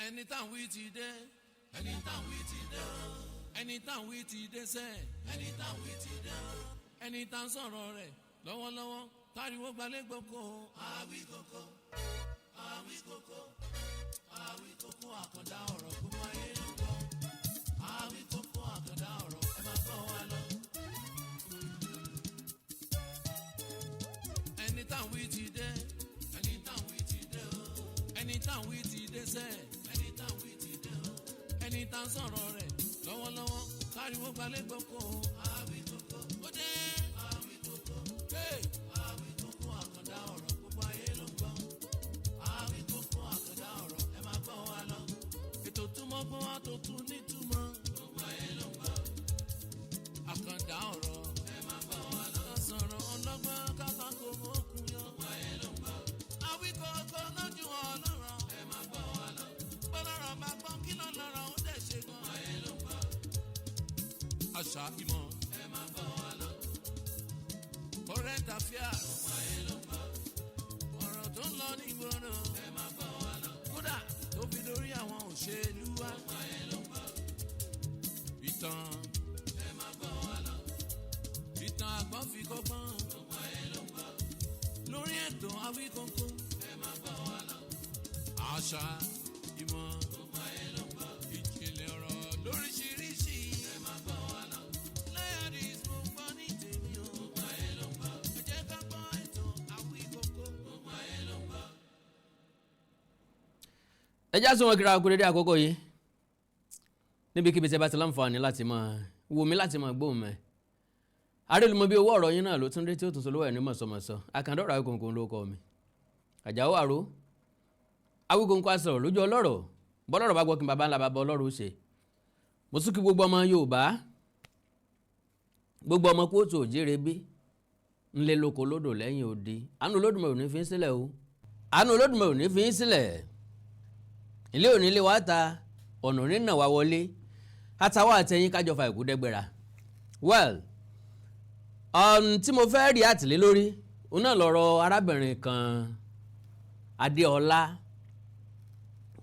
ẹni táwọn wí ti dé ẹni táwọn wí ti dé ẹni táwọn wí ti dé sẹ́ ẹni táwọn wí ti dé ẹni táwọn sọ̀rọ̀ rẹ̀ lọ́wọ́lọ́wọ́ táriwo gbalẹ̀ gboko àwí koko àwí koko àwí koko àkàndá ọ̀rọ̀ gbogbo ayé ló gbọ́ àwí koko àkàndá ọ̀rọ̀ ẹ máa gbọ́ wa lọ. ẹni táwọn wí ti dé ẹni táwọn wí ti dé o ẹni táwọn wí ti dé sẹ́ ẹni táwọn wí ti dé o ẹni táwọn sọ̀rọ̀ rẹ̀ lọ́wọ́lọ́wọ́ táriwo gbalẹ̀ gboko àwí koko ó dé àwí koko àwí koko àkàndá ọ̀rọ̀ gbogbo ayé ló gbọ́ àwí koko àkàndá ọ̀rọ̀ ẹ máa gbọ́ wa lọ. ètò túmọ̀ gbọ́ wa tó tún nítumọ̀ gbogbo ayé ló gbọ́ àkàndá ọ̀rọ̀ ẹ máa gbọ́ wa lọ. sọ̀rọ̀ ọlọ́gbọ́n kátákó mọ́kùn yọ gbogbo ayé ló gbọ́ àwí koko lójú ọlọ́rọ̀ ẹ máa gbọ́ wa lọ. bọ́lọ́rọ̀ bá gbọ́ kí lọ́lọ́rọ̀ ó dẹ̀ ṣe gan gbogbo ayé ló gbọ́ àṣà ìmọ̀ ẹ máa gbọ́ wa lọ. current affairs gbogbo ayé ló gbọ́ ọ̀rọ̀ tó ń lọ ní ìgboro ẹ máa gbọ́ wa lọ. kódà tó fi lórí àwọn òṣèlú wa gbogbo ayé ló gbọ́ ìtàn ẹ máa gbọ́ wa lọ. ìtàn àgbọ̀n fi kọ́gbọ́n gbogbo ayé ló gbọ́ lórí ètò Àwíkókó ẹ máa gbọ́ wa lọ. àṣà ìmọ̀ gbogbo ayé ló gbọ́ ìjìnlẹ̀ ọ̀rọ̀ lóríṣiríṣi ẹ máa gbọ́ wa lọ. lẹ́yìn mo gbọ́ ní tèmi o gbogbo ayé ló gbọ́ ẹ jẹ́ ká gbọ́ ètò Àwíkókó gbogbo ayé ló gbọ́. ẹ já sún wọn kíra kú dédé àkókò yìí níbikíbi tí ẹ bá ti láǹfààní láti máa wò mí láti máa gbóhùn mẹ́ àrèlùmọ́ bí owó ọ̀rọ̀ yín náà ló tún dé tí ó tún sọ lówó ẹ̀ ní mọ̀sọ̀mọ̀sọ̀ àkàndọ̀rọ̀ Àwíkókó ló kọ́ mi Àjàó Àró Àwíkókó á sọ̀rọ̀ lójú ọlọ́rọ̀ bọ́lọ́rọ̀ bá gbọ́ kí n bàbá ńlá bàbá ọlọ́rọ̀ ó ṣe mo tún kí gbogbo ọmọ Yorùbá gbogbo ọmọ kóòtù òjìrè bí ńlẹ́ lóko lódò lẹ́yìn odi àánú Olódùmarè ò ní fi ń sílẹ̀ o àánú Olódùmarè ò ní fi ń sílẹ̀ ilé òní lé wá ta ọ̀nà nínà wá wọlé àtàwọn àtẹ̀yìn kájọ fa ìkúdẹ́gbẹ̀ra well tí mo fẹ́ rí àtìlé lórí òun náà lọ́rọ̀ arábìnrin kan Adéọlá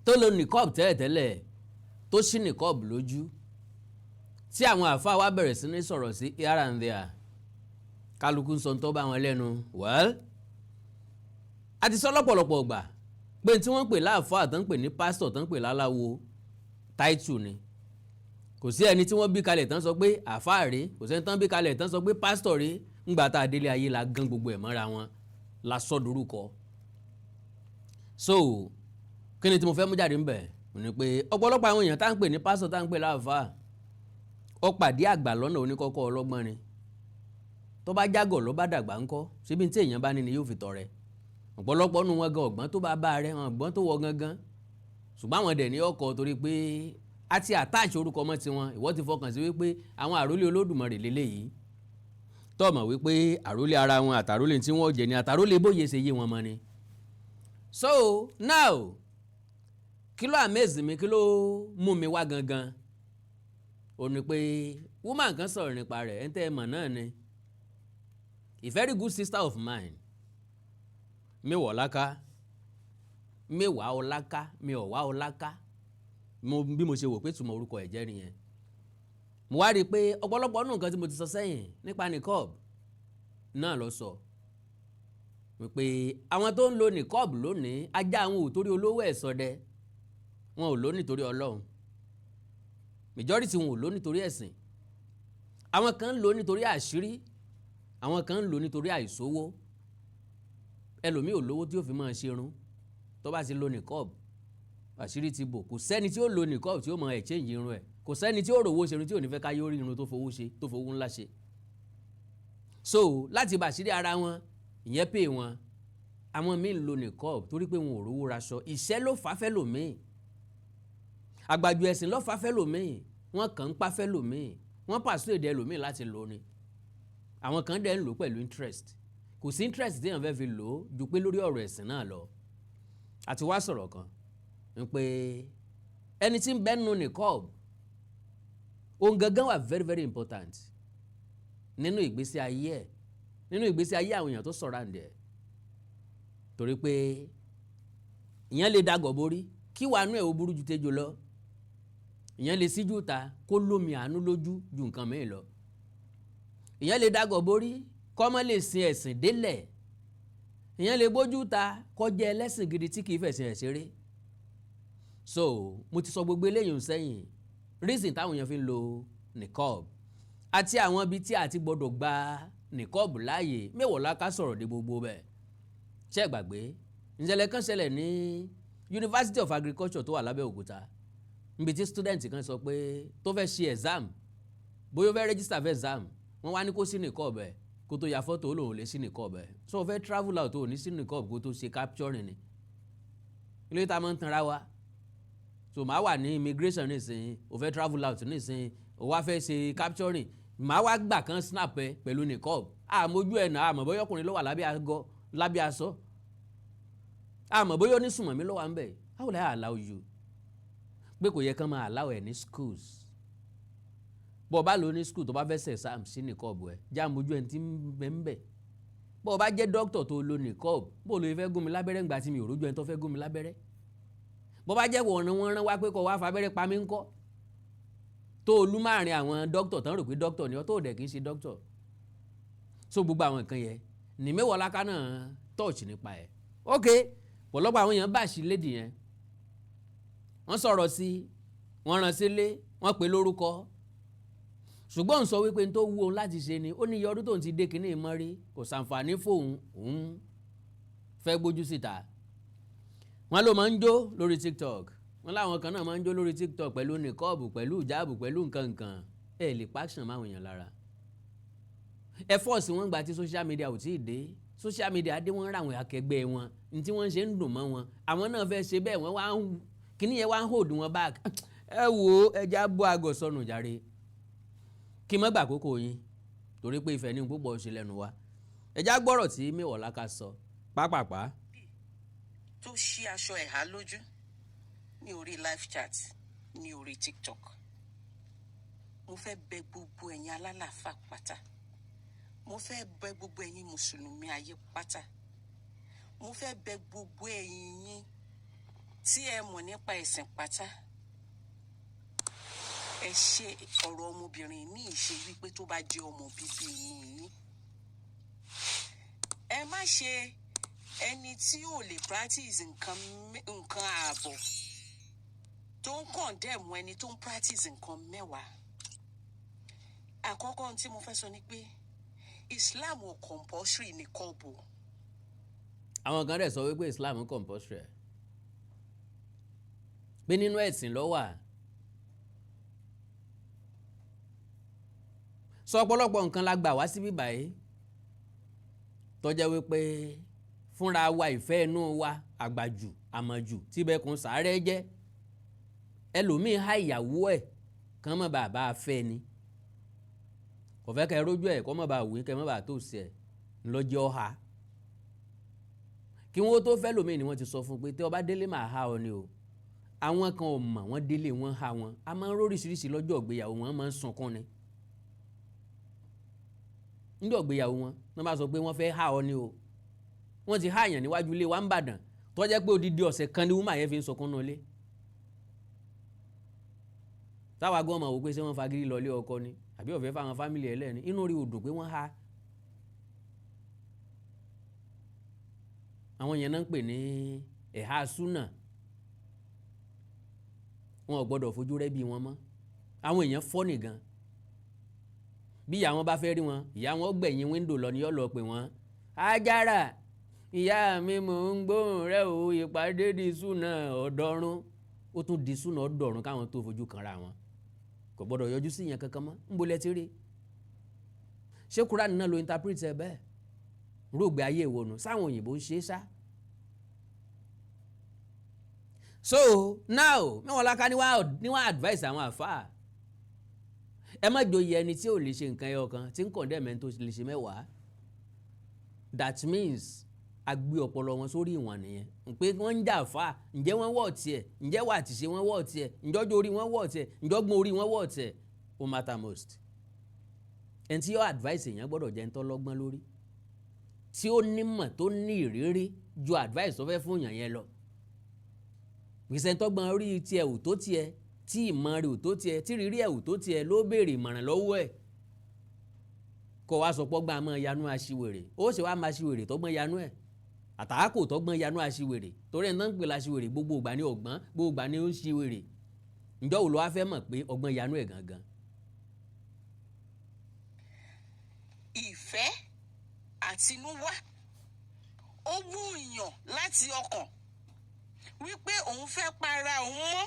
tó lo Niqab tẹ́lẹ̀tẹ́lẹ̀ tó ṣí Niqab lójú tí àwọn àfáà wá bẹ̀rẹ̀ sí ní sọ̀rọ̀ sí here and there kálukú ń sọ tó bá wọn lẹ́nu well a ti sọ lọ́pọ̀lọpọ̀ gbà pé tí wọ́n ń pè láàfáà tó ń pè ní pásítọ̀ tó ń pè láláwo táìtù ni kò sí ẹni tí wọ́n bí kalẹ̀ tán sọ pé àfáà rèé kò sẹ́ni tán bí kalẹ̀ tán sọ pé pásítọ̀ rèé ńgbà tá a délé ayé la gán gbogbo ẹ̀ mọ́ra wọn la sọ dorúkọ so kí ni tí mo fẹ́ mú jáde ńbẹ̀ ni pé ọ̀pọ̀lọpọ̀ àwọn èèyàn tá ń pè ní pásítọ̀ tá ń pè láàfáà ó pàdé àgbà lọ́nà oníkọ́kọ́ ọlọ́gbọ́n ni tó bá jágọ̀ ló bá dàgbà ńkọ́ síbi tí èèyàn bá ní ni yóò fi tọrẹ ọ̀pọ̀lọpọ̀ nu wọn gan ọ̀gbọ́n tó bá bá rẹ ọ̀gbọ́n tó wọ gangan ṣùgbọ́n àwọn dẹ̀ ní ọkọ̀ torí pé a ti àtàṣe orúkọ mọ́ tiwọn ìwọ ti fọkàn sí wípé àwọn àrólé Olódùmarè lélẹ́yìí tó mọ̀ wípé àrólé ara wọn àtàrólé tí wọ́n jẹ ni àtàrólé bóyè ṣe yé wọn mọ́ ni. So now kí ló amaze mi kí ló mú mi wá gangan ó ní pé woman kan sọ̀rọ̀ nípa rẹ̀ ẹ̀ ń tẹ́ ẹ mọ̀ náà ni a very good sister of mine mẹ́wàá ọláká bí mo ṣe wò pé túmọ̀ orúkọ ẹ̀ jẹ́ nìyẹn mo wá rí i pé ọ̀pọ̀lọpọ̀ nù nǹkan tí mo ti sọ sẹ́yìn nípa Niqab náà lọ sọ wípé àwọn tó ń lo Niqab lónìí ajá àwọn ò torí olówó ẹ̀ ṣọdẹ wọn ò lò nítorí Ọlọ́run majority wọn ò lò nítorí ẹ̀sìn àwọn kan ń lò nítorí àṣírí àwọn kan ń lò nítorí àìsówó ẹlòmíì ò lówó tí ó fi máa ṣerun tó bá ti lo Niqab àṣírí ti bò kò sẹ́ni tí ó lo Niqab tí ó máa exchange irun ẹ̀ kò sẹ́ni tí ó rówó ṣerun tí ò ní fẹ́ ká yóò rí irun tó fowó ńlá ṣe so láti bàṣírí ara wọn ìyẹn pè wọn àwọn míì ń lo Niqab torí pé wọn ò rówó raṣọ ìṣẹ́ ló fà fẹ́ lòmíì àgbàjù ẹ̀sìn ló fà fẹ́ lòmíì wọ́n kàn ń pa fẹ́ lòmíì wọ́n pàṣẹ èdè lòmíì láti lò ní àwọn kan dẹ̀ ń lò pẹ̀lú interest kò sí interest tí èèyàn fẹ́ fi lò ó ju pé lórí ọ̀rọ̀ ẹ̀sìn náà lọ àti wá sọ̀rọ̀ kan ń pé ẹni tí ń bẹ nínú Niqab ohun gangan wà very very important nínú ìgbésí ayé ẹ̀ nínú ìgbésí ayé àwọn èèyàn tó surround ẹ̀ torí pé ìyẹn lè dàgọ̀ borí kí wàá nú ẹ̀ ó burú ju tejò lọ ìyẹn lè síjú ta kó lómi àánú lójú ju nǹkan mìíràn lọ ìyẹn lè dàgọ̀ borí kọ́mọ́ lè sin ẹ̀sìn délẹ̀ ìyẹn lè bójú ta kọjá ẹlẹ́sìn gidi tí kì í fẹ̀sìn ẹ̀ ṣeré so mo ti sọ gbogbo eléyìí sẹ́yìn reason táwọn èèyàn fi ń lo Niqab àti àwọn ibi tí a ti gbọdọ̀ gba Niqab láàyè mẹ́wọ̀ọ́ láká sọ̀rọ̀ dé gbogbo bẹ́ẹ̀ ṣé gbàgbé ìṣẹ̀lẹ̀ kan ṣẹlẹ̀ ní University of Agriculture tó wà lábẹ́òkúta níbi tí student kan sọ pé tó fẹ́ ṣe exam bóyá ó fẹ́ register for exam wọ́n wá ní kó sí Niqab ẹ̀ kó tó ya fọ́tò ó lòun lè sí Niqab ẹ̀ so ó fẹ́ travel out ó ní sí Niqab kó tó ṣe capturing ni ilé tá a máa ń tanra wa so màá wà ní immigration nísìnyí ó fẹ́ travel out nísìnyí ó wá fẹ́ ṣe capturing màá wá gbà kan snap ẹ pẹ̀lú Niqab àmójú ẹ̀ náà àmọ́ bóyá ọkùnrin ló wà lábẹ́ aṣọ àmọ́ bóyá onísùnmọ̀mí ló wà ń bẹ̀ how will I allow you pé kò yẹ kán máa allow ẹ̀ ní schools bọ́ ọ bá lò ní school tó bá fẹ́ ṣe exam sí Niqab ẹ̀ já àmójú ẹ̀ tí ń bẹ̀ ń bẹ̀ bọ́ ọ bá jẹ́ doctor tó lo Niqab bó ló fẹ́ gún mi lábẹ́rẹ́ ńgbà tí mi ò rójú ẹ̀ tó fẹ́ gún mi lábẹ́rẹ́ bọ́ bá jẹ́ wọ̀n rán wá pé kó wá fabẹ́rẹ́ pa mí ńkọ́ tó olú máàrin àwọn doctor tán rò pé doctor ni ọ tó dẹ̀ kì í ṣe doctor so gbogbo àwọn nǹkan yẹn ní mẹ́wàá láká náà touch nípa ẹ̀ ok pọ̀lọ́pọ̀ àwọn èèyàn bá sí lédi yẹn wọ́n sọ̀rọ̀ sí wọ́n rán sílé wọ́n pè lórúkọ ṣùgbọ́n ń sọ wípé tó wú òun láti ṣe ni ó ní iye ọdún tóun ti dé kínní ìmọ̀rí kò sàǹfààní fóun òun fẹ́ gbójú síta wọ́n ló máa ń jó lórí TikTok wọ́n láwọn kan náà máa ń jó lórí TikTok pẹ̀lú Niqab pẹ̀lú ìjáàbù pẹ̀lú nǹkan lè pàṣán máwọn èèyàn lára ẹ fọ́ọ̀sì wọn gbà tí social media ò tí ì dé social media dé wọ́n ra àwọn akẹgbẹ́ wọn ní tí wọ́n ṣe ń dùn mọ́ wọn àwọn náà fẹ́ ṣe bẹ́ẹ̀ wọ́n wá ń kíní yẹn wá ń hold wọn back ẹ wò ó ẹja bọ́ àgọ̀ sọnù jàre kí mọ́ gbà kókó yín torí pé ìfẹ́ ní púpọ̀ ṣe lẹ́nu wa ẹja gbọ́rọ̀ tí mẹ́wàá láká sọ pápápá. tó ṣí aṣọ ẹ̀há lójú ní orí live chat ní orí TikTok mo fẹ́ bẹ gbogbo ẹ̀yin alálàáfà pátá mo fẹ́ bẹ gbogbo ẹ̀yin mùsùlùmí ayé pátá mo fẹ́ bẹ gbogbo ẹ̀yin yín tí ẹ mọ̀ nípa ẹ̀sìn pátá ẹ ṣe ọ̀rọ̀ ọmọbìnrin ní ìṣe wípé tó bá jẹ́ ọmọ bíbí inú yín ẹ má ṣe ẹni tí ò lè practice nǹkan ààbọ̀ tó ń condemn ẹni tó ń practice nǹkan mẹ́wàá àkọ́kọ́ tí mo fẹ́ sọ ni pé Islam ò compulsory Niqab. àwọn kan dẹ̀ sọ wípé Islam compulsory pé nínú ẹ̀sìn ló wà sọ ọ̀pọ̀lọpọ̀ nǹkan la gbà wá síbí báyìí tó jẹ́ wípé fúnra wa ìfẹ́ inú wa àgbàjù àmọ̀jù tíbẹ̀kùn sàárẹ̀ jẹ́ ẹlòmíín há ìyàwó ẹ̀ kàn mọ́ bàbá afẹ́ ni kò fẹ́ kẹ́ rójú ẹ̀ kọ́ mọ́ bá wí kẹ́ mọ́ bá tó sí ẹ̀ ńlọ́jẹ́ ọ̀ha kí wọ́n tó fẹ́ lòmíín ni wọ́n ti sọ fún pé tí ọba délé máa há ọ ni o àwọn kan ò mọ̀ wọ́n délé wọ́n há wọn a máa ń róríṣiríṣi lọ́jọ́ ìgbéyàwó wọn máa ń sunkún ni níjọ́ ìgbéyàwó wọn wọ́n bá sọ pé wọ́n fẹ́ há ọ ni o wọ́n ti há àyàn níwájú ilé wa ń bàdàn tó jẹ́ pé odidi ọ̀sẹ̀ kan ni wúmà yẹn fi ń sunkún náà lé táwa gan mọ̀ wò pé ṣé wọ́n fagídí lọ ilé ọkọ ni àbí ọ̀fẹ́ fáwọn fámìlì ẹ̀ lẹ́ni inú rí odò pé wọ́n há àwọn yẹn náà ń pè ní ẹ̀há súnà wọn ò gbọ́dọ̀ fojú rẹ́ bí wọn mọ́ àwọn èèyàn fọ́ nìgan bí ìyá wọn bá fẹ́ rí wọn ìyá wọn gbẹ̀yìn wíńdò lọ ní yọ́ lọ pé wọ́n Ajára ìyá mi mò ń gbóhùn rẹ o ìpàdé di súnà ọ̀dọ́rùn ó tún di súnà ọ̀dọ́rùn káwọn tó fojú kanra wọn kò gbọ́dọ̀ yọjú sí yẹn kankan mọ́ ń bolẹ̀ ti rí ṣé Kúránì náà ló interpret ẹ bẹ́ẹ̀ rògbé ayé ìwọ̀nù sáwọn òyìnbó ń ṣe é sá. So now mẹ́wọ̀n láká ní wọ́n advice àwọn àfáà ẹ má jòyè ẹni tí ò lè ṣe nǹkan ẹyọ kan tí ń condemn ẹni tó lè ṣe mẹ́wàá that means a gbé ọpọlọ wọn sórí ìwọ̀n nìyẹn pé wọ́n ń jà fà ǹjẹ́ wọ́n wọ̀ tiẹ̀ ǹjẹ́ wà tìṣe wọ́n wọ̀ tiẹ̀ ǹjọ́jọ́ orí wọ́n wọ̀ tiẹ̀ ǹjọ́gbọ́n orí wọ́n wọ̀ tiẹ̀ ó matter most ẹni tí yóò advice èèyàn gbọ́dọ̀ jẹ́ ń tọ́ lọ́gbọ́n lórí tí ó nímọ̀ tó ní ìrírí ju advice tó fẹ́ fún èèyàn yẹn lọ ìṣẹ́ tọ́gbọ́n orí tiẹ̀ ò tó tiẹ̀ tí ìmọ̀ rẹ̀ ò tó tiẹ̀ tí rírí ẹ̀ ò tó tiẹ̀ ló béèrè ìmọ̀ràn lọ́wọ́ ẹ̀ kó wá sọ pọ́gbọ́n àmọ́ yanú aṣiwèrè ó sì wá máa ṣiwèrè tọ́gbọ́n yanú ẹ̀ àtàkò tọ́gbọ́n yanú aṣiwèrè torí ẹ̀ náà ń pè láṣiwèrè gbogbo ìgbà ní ọgbọ́n gbogbo ìgbà ní ó ń ṣiwèrè ǹjọ́ wo ló wá fẹ́ mọ̀ pé ọgbọ́n yanú ẹ̀ gangan. ìfẹ́ àtinúwá ó wú ìyàn láti ọkàn wípé òun fẹ́ para òun mọ́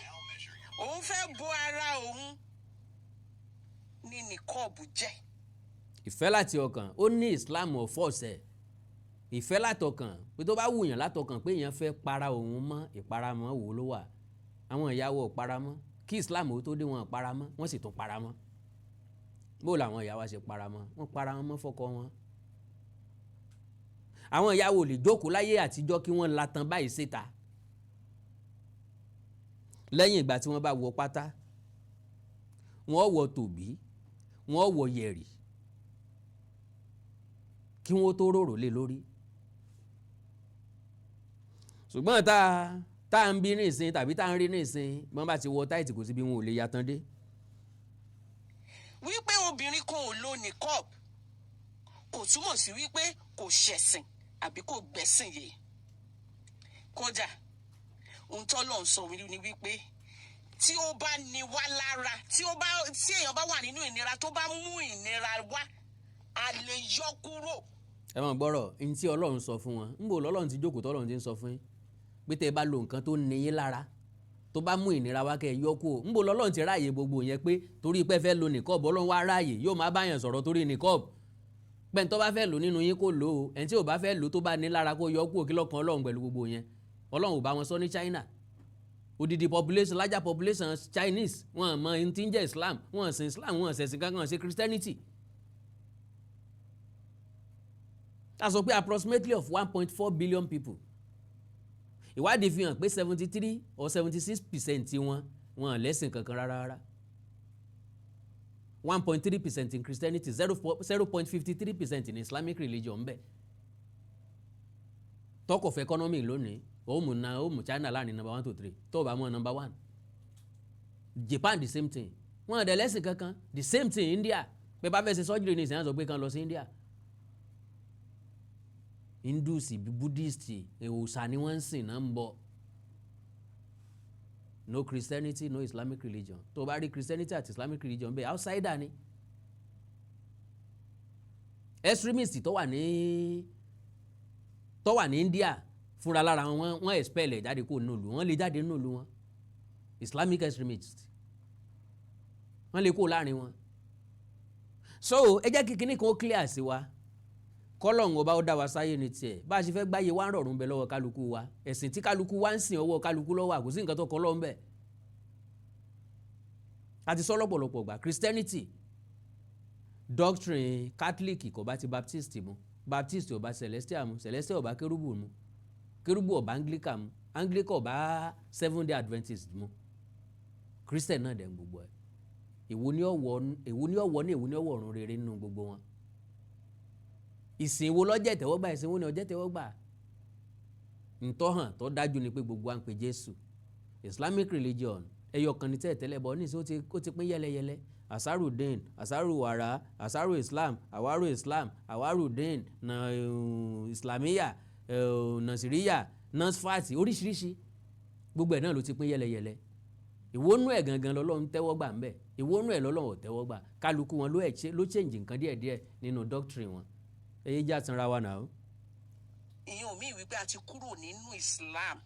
òun fẹ́ bo ara òun ní nìkọ́ọ̀bù jẹ́. ìfẹ́ láti ọkàn ó ní Islam ọ̀fọ́ọ̀sẹ̀ ìfẹ́ látọkàn pé tó bá wùyàn látọkàn pé èèyàn fẹ́ para òun mọ́ ìparamọ́ wò ló wà àwọn ìyàwó paramọ́ kí Islam ó tó dé wọn paramọ́ wọ́n sì tún paramọ́ bó làwọn ìyàwó ṣe paramọ́ wọ́n paramọ́ mọ́ fọ́kọ wọn. àwọn ìyàwó lè jókòó láyé àtijọ́ kí wọ́n latan báyìí síta lẹ́yìn ìgbà tí wọ́n bá wọ pátá wọ́n wọ tòbí wọ́n wọ yẹ̀rì kí wọ́n tó rorò lé lórí. ṣùgbọ́n tá à ń bí ní ìsìn tàbí tá à ń rí ní ìsìn bí wọ́n bá ti wọ táìtì kò sí bí wọn ò lè yàtọ̀ dé. wípé obìnrin kan ò lo nìkọ́ọ̀bù kò túmọ̀ sí wípé kò ṣẹ̀sìn àbí kò gbẹ̀sìn yìí kódà ohun tó lọ́n sọ ni wípé tí ó bá ní wá lára tí èèyàn bá wà nínú ìnira tó bá mú ìnira wá a lè yọ kúrò. ẹ mọ̀ gbọ́rọ̀ ní tí Ọlọ́run sọ fún wọn ń bò lọ́lọ́run ti jókòó tọ́lọ́run ti ń sọ fún yín pé tẹ́ ẹ bá lo nǹkan tó ní yín lára tó bá mú ìnira wá kẹ́ ẹ yọ kúrò ń bò lọ́lọ́run ti ráàyè gbogbo yẹn pé torí pé fẹ́ lo nìkọ́ọ̀bù Ọlọ́run wá ráàyè yóò má báyàn sọ̀rọ̀ torí nìkọ́ọ̀bù pẹ́ẹ́n tó bá fẹ́ lò nínú yín kó lò ó ẹni tí ò bá fẹ́ lò tó bá ní lára kó yọ kúrò kí lọ́kàn Ọlọ́run pẹ̀lú gbogbo yẹn Ọlọ́run ò bá wọn sọ ní China odidi population larger population Chinese wọn mọ ẹni tí ń jẹ́ Islam wọn sin Islam wọn ṣẹ̀sìn kankan wọn ṣe Christianity. a sọ pé approximately of 1.4 billion people ìwádìí fi hàn pé 73 or 76% wọn lẹ́sìn kankan rárá 1.3% in Christianity 0.53% in Islamic religion bẹ́ẹ̀ talk of economy lónìí ó mú China láàrin number 1 to 3 tó bá mú number 1 Japan the same thing wọn àdẹ lẹ́sìn kankan the same thing India pé bá fẹ́ ṣe surgery ní ìsìn àzọ pé kan lọ sí India Hindus Buddhist òòṣà ni wọ́n ń sìn náà ń bọ̀ no Christianity no Islamic religion tó bá rí Christianity àti Islamic religion bẹ́ẹ̀ outsider ni extremist tó wà ní India fúnra lára wọn expel ẹ̀ jáde kó nùlù wọn lè jáde nùlù wọn Islamic extremist wọn lè kó láàrin wọn so ẹ jẹ́ kí kinní kan ó clear sí wa kọ́lọ́hún ọba ó dá wa sáyé ní tiẹ̀ bá a ṣe fẹ́ gbáyé wa ń rọ̀rùn bẹ lọ́wọ́ kálukú wa ẹ̀sìn tí kálukú wa ń sìn ọwọ́ kálukú lọ́wọ́ àkóso nǹkan tó kọ́ lọ́wọ́ ń bẹ̀. a ti sọ lọ́pọ̀lọpọ̀ gbà Christianity doctrine Catholic kò bá ti Baptist mu Baptist ò bá Celestial mu Celestial ò bá Kérúbù mu Kérúbù ò bá Anglican mu Anglican ò bá Seventh Day Adventist mu Christian náà dẹ̀ ń gbogbo ẹ̀ èwo ni ọ̀wọ̀ ní èwo ni ọ̀wọ̀ ọ̀run rere nínú gbogbo wọn ìsìn wo lọ́jẹ́ tẹ́wọ́gbà ìsìn wo ni ọjẹ́ tẹ́wọ́gbà ntọ́hàn tó dájú ni pé gbogbo à ń pe Jésù Islamic religion ẹyọ kan ní tẹ́lẹ̀ bọ́ ní ìsìn ó ti pín yẹlẹyẹlẹ Asarudeen Asaruwara Asaru Islam Awaru Islam Awarudeen na Islamiya Nasiriya Nasfati oríṣiríṣi gbogbo ẹ̀ náà ló ti pín yẹlẹyẹlẹ ìwónú ẹ̀ gangan lọ́lọ́run tẹ́wọ́gbà ń bẹ̀ ìwónú ẹ̀ lọ́lọ́run tẹ́wọ́gbà kálukú wọn ló change nǹkan díẹ̀díẹ̀ nínú doctrine wọn èyí já tanra wa náà. ìyẹn mi wípé a ti kúrò nínú Islam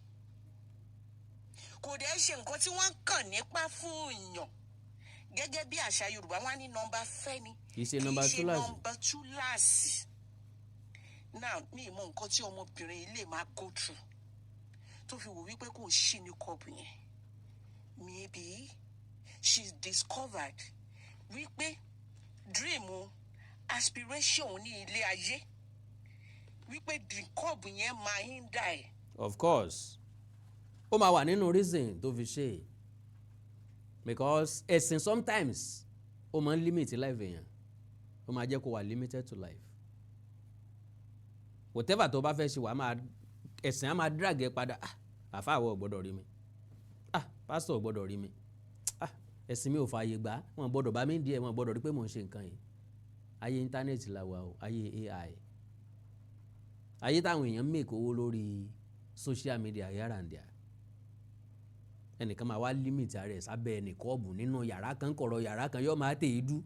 kò dẹ̀ ṣe nǹkan tí wọ́n kàn nípa fún èèyàn gẹ́gẹ́ bí àṣà Yorùbá wọn ní nọ́mbà fẹ́ ni kì í ṣe nọ́mbà túláàsì now mi mọ nǹkan tí ọmọbìnrin yìí lè máa go through tó fi wò wípé kò ṣí ní kọ́ọ̀bù yẹn maybe she's discovered wípé dream aspiration ní ilé ayé wípé nìkọ́ọ̀bù yẹn máa ń dà ẹ́. of course ó máa wà nínú reason tó fi ṣe because ẹ̀sìn sometimes ó máa ń limit life èèyàn ó máa jẹ́ kó wà limited to life whatever tó bá fẹ́ ṣe wà ẹ̀sìn á máa drag ẹ padà àfa àwọ̀ gbọ́dọ̀ rí mi pásítọ̀ gbọ́dọ̀ rí mi ẹ̀sìn mi ò fààyè gbà wọn gbọ́dọ̀ bá mi díẹ̀ wọn gbọ́dọ̀ rí pé mò ń ṣe nǹkan yìí ayé íńtánẹ́ẹ̀tì la wà o ayé AI ayé táwọn èèyàn make owó lórí social media here and there ẹnìkan máa wá límìtì ara ẹ̀ sábẹ́ nìkọ́ọ̀bù nínú yàrá kan kọ̀rọ̀ yàrá kan yóò máa tẹ̀ é dú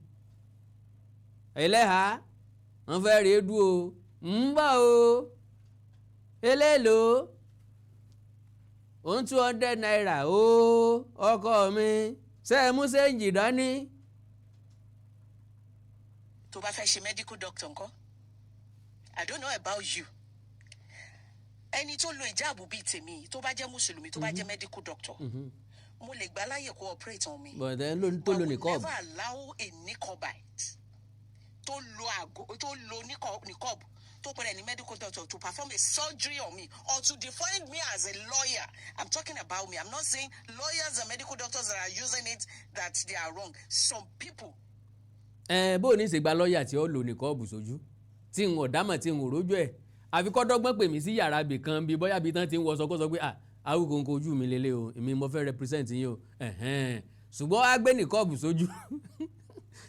Eleha wọ́n fẹ́ rèé dú o ń bọ̀ o eléèlò òun 200 naira o ọkọ mi ṣe é mú séǹjì dání. tó bá fẹ́ ṣe medical doctor ńkọ́ I don't know about you ẹni tó lo ìjáàbù bíi tèmi tó bá jẹ́ mùsùlùmí tó bá jẹ́ medical doctor mo lè gbà láyè kó operate on mi but then tó lo nìkọ́ọ̀bù. I will never allow a Niqabite tó lo Niqab tó pẹ̀lẹ́ ní medical doctor to perform a surgery on me or to define me as a lawyer. I'm talking about me. I'm not saying lawyers and medical doctors that are using it that they are wrong. Some people. Bó o ní ṣe gba lọ́ọ̀yà tí ó lo nìkọ́ọ̀bù sójú tí n ò dámọ̀ tí n ò rójú ẹ̀ àfi kọ́ dọ́gbọ́n pè mí sí yàrá ibì kan bíi bóyá bíi tán ti ń wọṣọ kó sọ pé awúkọ nǹkan ojú mi lélẹ̀ o èmi mo fẹ́ represent yín o ṣùgbọ́n á gbé nìkọ́ọ̀bù sójú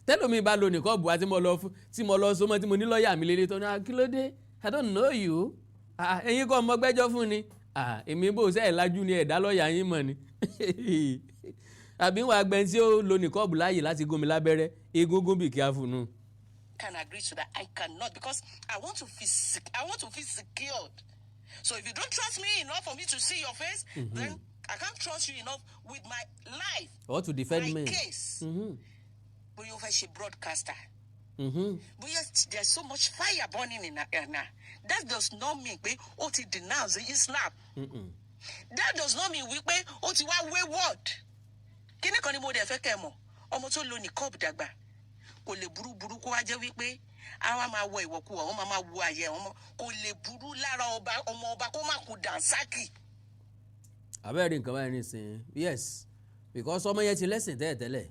tẹ́lómi bá lo nìkọ́ọ̀bù àti tí mo lọ sọmọ tí mo ní lọ́ọ̀yà mi lélẹ̀ tó ní kí ló dé I don't know you ẹ̀yin kọ́ ọmọ gbẹ́jọ́ fún ni èmi bò sẹ́ẹ̀ lájú ni ẹ̀dá lọ́ọ̀yà yín mọ̀ ni àbí wọn agbẹ́ni tí ó lo nìkọ́ọ̀bù láàyè láti gómi lábẹ́rẹ́ egungun bì kí á fún un. Can agree to that. I cannot because I want to feel secured. So if you don't trust me enough for me to see your face, then I can't trust you enough with my life or to defend my me. Case. But you are a broadcaster. But yes, there's so much fire burning in Ghana. That does not mean we ought to denounce Islam. That does not mean we ought to wayward. Kini kan ni mo de fẹ́ kẹ́ mọ̀ ọmọ tó lo nìkọ́ọ̀bù dàgbà kò lè burú kó wá jẹ́ wípé àwa máa wọ ìwọ̀kuwọ̀ wọ́n máa wo àyẹ̀ ọmọ kò lè burú lára ọmọ ọba kó má kú dànsákì. abẹ́rẹ́ nǹkan báyìí nísìnyí yes because ọmọ yẹn ti lẹ́sìn tẹ́lẹ̀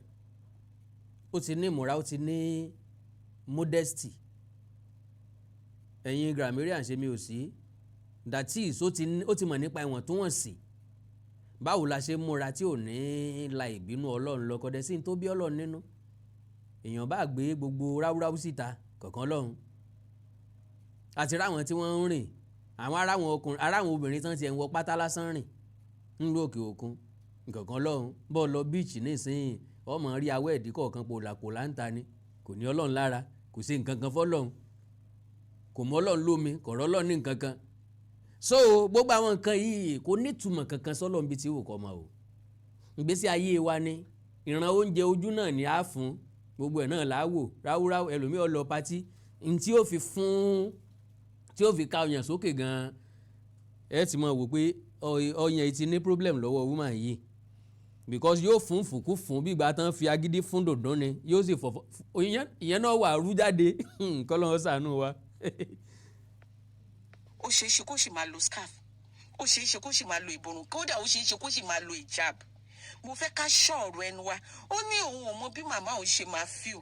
ó ti ní ìmúra ó ti ní modesty ẹ̀yin grammarian ṣe mi ò sí that is ó ti mọ̀ nípa ìwọ̀ntúnwọ̀nsì báwo la ṣe múra tí ò ní la ìbínú ọlọ́run lọ kọ́dẹ́ sí ní tó bí ọlọ́run nínú èèyàn bá gbé gbogbo ráúráú síta kọ̀ọ̀kan lọ́hùn àti ráwọn tí wọ́n ń rìn àwọn aráwọn obìnrin tán ti ẹ̀ ń wọ pátá lásán rìn ńlú òkè òkun kọ̀ọ̀kan lọ́hùn bọ́ọ̀ lọ bíìchì nísìnyí ọmọ rí awẹ́ ẹ̀dí kọ̀ọ̀kan pòlàpòlà ń ta ni kò ní ọlọ́run lára kò sí nǹkan kan fọ́lọ́run kò mọ́ ọlọ́run lómi kò rọ́ ọlọ́run ní nǹkan kan so gbogbo àwọn nǹkan yìí kò nítumọ̀ kankan sọ́lọ́run bíi ti wò kọ́ ma o ìgbésí ayé wa ni ìran oúnjẹ ojú náà ni a fún gbogbo ẹ̀ náà láwò ráúráú ẹlòmíì ó lọ patí tí ó fi ká ọyàn sókè gan-an ẹ ti mọ̀ wò pé ọyàn ti ní problem lọ́wọ́ woman yìí because yóò fún fùkú fún bí ìgbà tán fi agídí fún dòdò ni yóò sì fọ̀fọ̀ ìyẹn náà wà rú jáde kọ́lọ́n ṣàánú wa. ó ṣeé ṣe kó sì máa lo scarf ó ṣeé ṣe kó sì máa lo ìborùn kódà ó ṣeé ṣe kó sì máa lo hijab mo fẹ́ ká ṣọ́ ọ̀rọ̀ ẹnu wa ó ní òun ò mọ bí màmá òun ṣe máa feel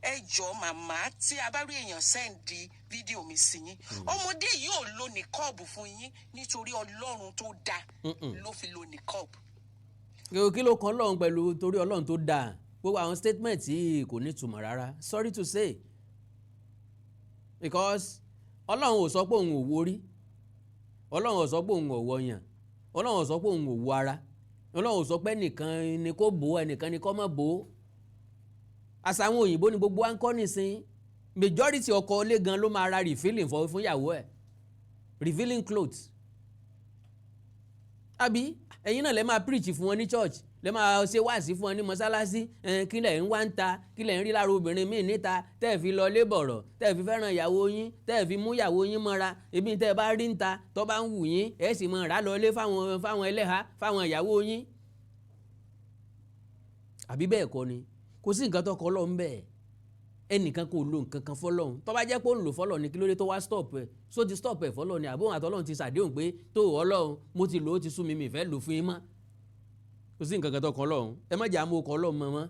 ẹ jọ̀ọ́ màmá tí a bá rí èèyàn sẹ́ǹdì fídíò mi sí yín ọmọdé yìí ò lo nìkọ́ọ̀bù fún yín nítorí ọlọ́run tó dáa ló fi lo nìkọ́ọ̀bù. kí ló kan ọlọ́run pẹ̀lú torí ọlọ́run tó dáa gbogbo àwọn statement yìí kò ní túmọ̀ rárá sorry to say because ọlọ́run ò sọ pé òun ò wo rí ọlọ́run ò sọ pé òun ò wọ yàn ọlọ́run ò sọ pé òun ò wo ara ọlọ́run ò sọ pé ẹnìkan ni kó bò ẹnìkan ni kó má bò ó àṣà àwọn òyìnbó ni gbogbo wa ń kọ́ nísìn majority ọkọ ilé gan ló máa ra revealing fún ìyàwó ẹ̀ revealing clothes àbí ẹ̀yin náà lè máa preach fún wọn ní church lè máa ṣe wáàsí fún wọn ní mọ́sálásí kí lẹ̀ ń wá ń ta kí lẹ̀ ń rí lára obìnrin míì níta tẹ́ ẹ̀ fi lọ lébọ̀rọ̀ tẹ́ ẹ̀ fi fẹ́ràn ìyàwó yín tẹ́ ẹ̀ fi mú ìyàwó yín mọ́ra ebi tẹ́ ẹ bá rí ń ta tó bá ń wù yín ẹ̀ sì mọ̀ rà lọ́lé fáwọn ẹlẹ́ha fáwọn ìyàwó yín àbí bẹ́ẹ̀ kọ́ ni kò sí nǹkan tó kọ́ lọ́n bẹ́ẹ̀ ẹnìkan kò lo nǹkan kan fọ́lọ́run tó bá jẹ́ pé ó ń lò fọ́lọ́run ní kí ló dé tó wá stop ẹ̀ so ti stop ẹ̀ fọ́lọ́run ni àbóhùn àtọ́lọ́run ti ṣàdéhùn pé tó ọlọ́run mo ti lò ó ti sú mi fẹ́ lò fún yín mọ́ kò sí nǹkan kan tó kọ́ lọ́run ẹ má jẹ́ àmọ́ kọ́ lọ́run mọ́.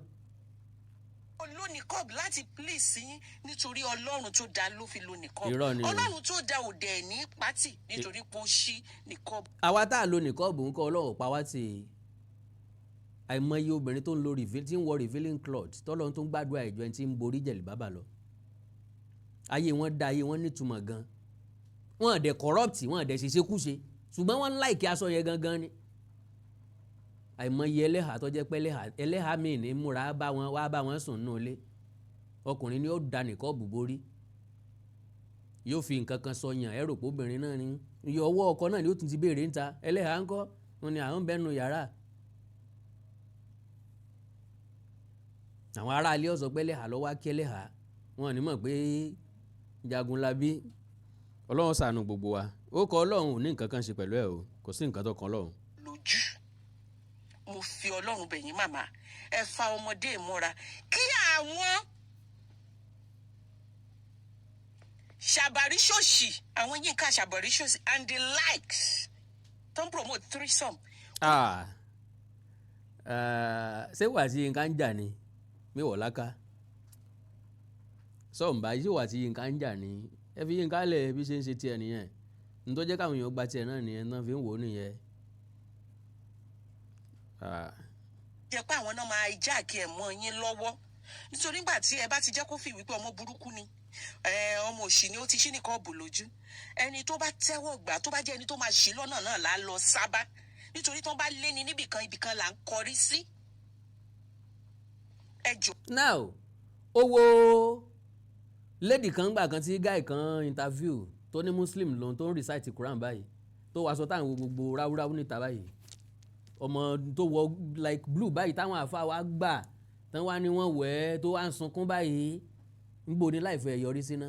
lo nìkọ́ọ̀bù láti please yín nítorí ọlọ́run tó dáa ló fi lo nìkọ́ọ̀bù ọlọ́run tó dáa ò dẹ̀ ní pátì nítorí pé ó ṣí nìkọ́ọ̀bù. àwa tá a lo nìkọ́ọ̀bù ń kọ́ ọlọ́run pa wá tì àìmọye obìnrin tó ń lo tí ń wọ revealing cloth tọ́lọ́run tó ń gbàdúrà ìjọ ẹni tí ń borí jẹ̀lì bàbà lọ ayé wọn dá ayé wọn nítumọ̀ gan wọn dẹ̀ corrupt wọn dẹ̀ ṣiṣẹ́kúṣe ṣùgbọ́n wọ́n ń láìkí aṣọ yẹn gangan ni àìmọye ẹlẹ́hà tó jẹ́ pé ẹlẹ́hà míì ní múra wá bá wọn sùn nínú ilé ọkùnrin ni ó da nìkọ́ọ̀bù borí yóò fi nǹkan kan sọyàn ẹrù pé obìnrin náà ni iye ọwọ́ ọkọ náà ni ó tún ti béèrè níta ẹlẹ́hà ńkọ́ wọn ni àwọn bẹ́ẹ̀ nu yàrá àwọn aráalé ọ̀sọ̀ pé ẹlẹ́hà lọ́wọ́ kí ẹlẹ́hà wọn ní mọ̀ pé Jagunlabi ọlọ́run ṣàánú gbogbo wa ó kọ ọlọ́run ò ní nǹkan kan ṣe pẹ̀lú ẹ̀ o kò sí nǹkan tó kan ọlọ́run. lójú mo fi ọlọ́run bẹ̀yìn màmá ẹ fa ọmọdé ìmúra kí àwọn ṣàbàríṣòṣì àwọn Yínká ṣàbàríṣòṣì and the likes don promote threesome. ṣé wàá tí Yínká ń jà ni mẹ́wọ̀ láká sọ̀nba yìí wàá tí Yínká ń jà ni ẹ fi Yínká lẹ̀ bí ṣe ń ṣe tiẹ̀ nìyẹn nítorí jẹ́ káwọn èèyàn gba tiẹ̀ náà nìyẹn náà fi ń wò ó nìyẹn. jẹ́ pé àwọn náà máa jáàkì ẹ̀ mọ́ yín lọ́wọ́ nítorí nígbà tí ẹ bá ti jẹ́ kó fi wípé ọmọ burúkú ni ọmọ òṣì ni ó ti ṣí nìkan bò lójú ẹni tó bá tẹ́wọ́ gbà tó bá jẹ́ ẹni tó máa ṣì lọ́nà náà là á lọ sábà nítorí tó bá lé ní níbìkan ibìkan là ń kọrí sí. ẹ jọ. now ó wo lady kan gbà kan tí guy kan interview tó ní muslim lòun tó ń recite Quran báyìí tó wàá sọ táwọn gbogbo ráúráú níta báyìí ọmọ tó wọ like blue báyìí táwọn àfa wa gbà tán wá ní wọ́n wẹ̀ ẹ́ tó wá ń sunkún báyìí ń gbòó ní láìfẹ́ yọrí síná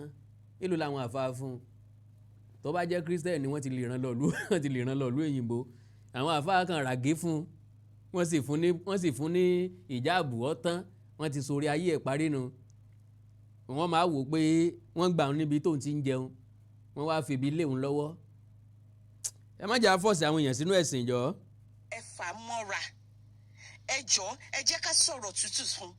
èlò làwọn àfa fún tó bá jẹ́ Christian ni wọ́n ti lè ràn lọ́ọ̀lú òyìnbó àwọn àfa kan ràgé fún wọ́n sì fún ní ìjáàbù ọ̀tán wọ́n ti sórí ayé ẹ̀ parí nu wọ́n máa wò pé wọ́n gbà wọn níbi tóun ti ń jẹun wọ́n wá fi ibi léun lọ́wọ́ ẹ má jà fọ́ọ̀sì àwọn èèyàn sínú ẹ̀sìn jọ. ẹ fà á mọ́ra ẹ jọ ẹ jẹ́ ká sọ̀rọ̀ tútù fún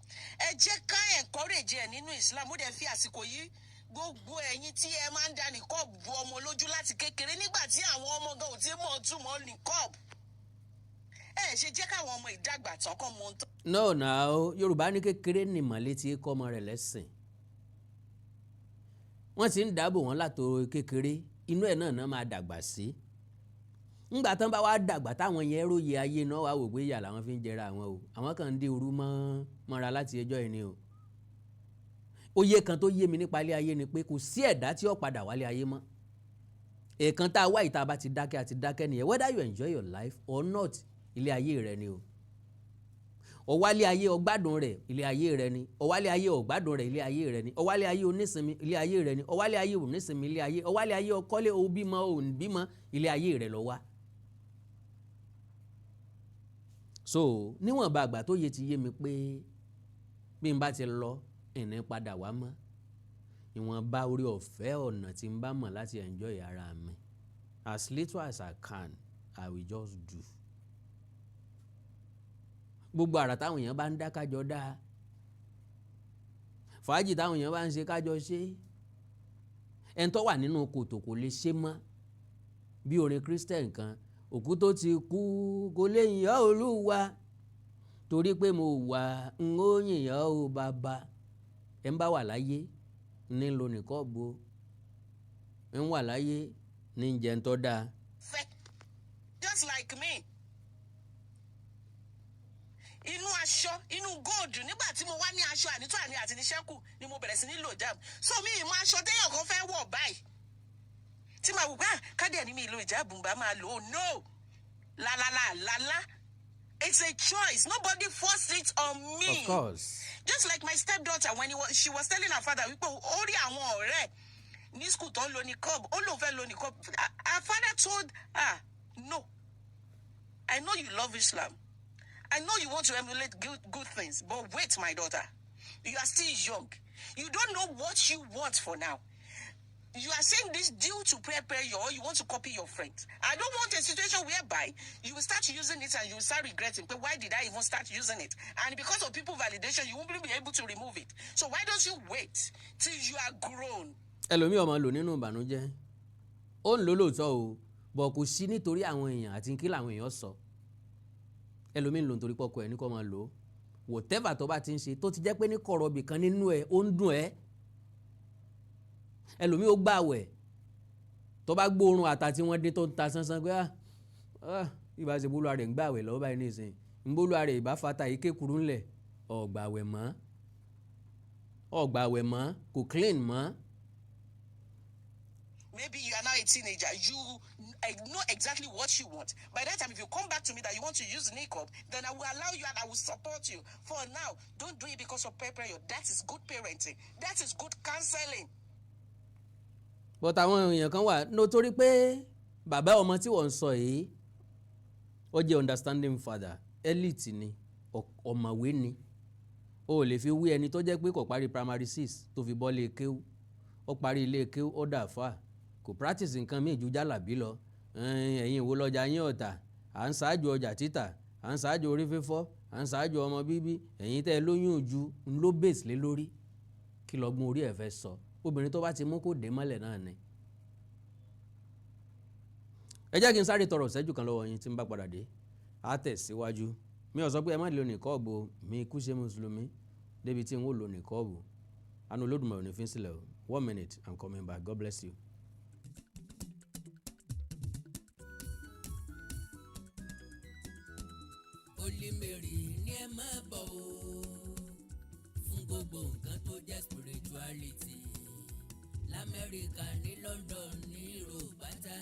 ẹ jẹ́ ká encourage ẹ̀ nínú Islam ó dẹ̀ fi àsìkò yìí gbogbo ẹ̀yin tí ẹ máa ń da nìkọ́ọ̀b bu ọmọ lójú láti kékeré nígbà tí àwọn ọmọ gan ò tí mọ̀ túmọ̀ nìkọ́ọ̀b ẹ ṣe jẹ́ káwọn ọmọ ìdàgbà tán kọ́ mọ́ tán. no Yorùbá ní kékeré ni màlẹ́ tí kọ́ ọmọ rẹ̀ lẹ́sìn wọ́n ti ń dáàbò wọn látò kékeré inú ẹ̀ náà máa dàgbà sí ńgbà tán bá wá dàgbà táwọn yẹn róye ayé náà wá wò pé ìyà làwọn fi ń jẹra àwọn kan ń dé orú mọ́ra láti ẹjọ́ ẹni o òye kan tó yé mi nípa ilé ayé ni pé kò sí ẹ̀dá tí ó padà wálé ayé mọ́ èèkan tá a wá ìta bá ti dákẹ́ àti dákẹ́ nìyẹn whether you enjoy your life or not ilé ayé rẹ ni o ọwálé ayé ọgbádùn rẹ ilé ayé rẹ ni ọwálé ayé ọgbádùn rẹ ilé ayé rẹ ni ọwálé ayé onísinmi ilé ayé rẹ ni ọwálé ayé onísinmi ilé ayé ọwálé ayé ọkọ́lé òbímọ òǹbímọ ilé ayé rẹ ló wà. so níwọ̀n bá àgbà tó yẹ ti yé mi pé bí n bá ti lọ ìní padà wá mọ́ ìwọ̀nba orí ọ̀fẹ́ ọ̀nà tí n bá mọ̀ láti enjoy ara mi as little as I can I will just do. gbogbo àrà táwọn èèyàn bá ń dá kájọ dá fàájì táwọn èèyàn bá ń ṣe kájọ ṣe ẹni tó wà nínú kòtò kò lè ṣe mọ́ bí orin Christian kan òkú tó ti kú kò lè yìn Olúwa torí pé mo wà ń ó yìn ọ́ bàbá ẹ̀ ń bá wà láyé ní lo nìkọ́ọ̀bù ń wà láyé ní jẹ́ ń tọ́ dáa. just like me inú aṣọ inú góòdù nígbà tí mo wá ní aṣọ ànító àní àti níṣẹ́kù ni mo bẹ̀rẹ̀ sí ní lò jáàbù so mi ìmọ̀ aṣọ téèyàn kan fẹ́ wọ̀ báyìí tí màá wù bá kádìẹ̀ ní mi ìlò ìjáàbù bá máa lò ó no lálálálálá it's a choice nobody forced it on me. Of course. Just like my stepdaughter when she was telling her father wípé ó rí àwọn ọ̀rẹ́ ní school tó ń lo nìkọ́ọ̀b ó lóun fẹ́ lo nìkọ́ọ̀b her father told her no I know you love Islam. I know you want to emulate good things, but wait, my daughter. You are still young. You don't know what you want for now. You are saying this due to prepare you or you want to copy your friends. I don't want a situation whereby you will start using it and you will start regretting. But why did I even start using it? And because of people validation, you won't be able to remove it. So why don't you wait till you are grown? ẹlòmíì ọmọ lò nínú ìbànújẹ́ ó ń lò lóòótọ́ o bọ̀ kò sí nítorí àwọn èèyàn àti kí làwọn èèyàn sọ ẹlòmíín lò nítorí pọ́kọ ẹ̀ ní kó máa lò ó whatever tó bá ti ń ṣe tó ti jẹ́ pé ní kọ̀rọ̀ bì kan nínú ẹ̀ ó ń dùn ẹ́ ẹlòmíín ó gbààwẹ̀ tó bá gbóòórùn ata tí wọ́n dé tó ń ta sánsán pé ìbá ṣe bólúwa rẹ̀ ń gbààwẹ̀ lọ́wọ́ báyìí nísìnyí ń bólúwa rẹ̀ ìbá fata yìí kékurú ńlẹ̀ ọ̀gbààwẹ̀ mọ́ kò clean mọ́. Maybe you are now a teenager. You know exactly what you want. By that time, if you come back to me that you want to use Niqab, then I will allow you and I will support you. For now, don't do it because of peer pressure. That is good parenting. That is good counseling. But àwọn èèyàn kan wà nítorí pé bàbá ọmọ tí wọ́n ń sọ yìí ó jẹ́ understanding father elite ni ọ̀mọ̀wé ni o lè fi wí ẹni tó jẹ́ pé kò parí primary 6 tó fi bọ́ lé kéwú ó parí ilé kéwú ó dà fà kò practice nǹkan míì ju jálàbí lọ ẹ̀yin ìwo lọ́jà yín ọ̀tà à ń ṣáájú ọjà títà à ń ṣáájú orí fífọ́ à ń ṣáájú ọmọ bíbí ẹ̀yin tẹ́ lóyún ojú ń ló bèsì lé lórí kí lọ́gbọ́n orí ẹ̀ fẹ́ sọ obìnrin tó bá ti mú kó dé mọ́lẹ̀ náà ni. ẹ jẹ́ kí n sáré tọrọ ìṣẹ́jú kan lọ́wọ́ yín tí n bá padà dé á tẹ̀síwájú mi ò sọ pé ẹ má lò nìkọ́ọ̀bù mi kú ṣe mùsùlùmí débi tí n ó lò nìkọ́ọ̀bù àánú Olódùmarè ò ní fi ń sílẹ̀ o 1 minute I'm coming back God bless you. Olímèrè ni ẹ máa bọ̀ o fún gbogbo nǹkan tó jẹ́ spirituality l'Amẹ́ríkà ní London ní Europe pátá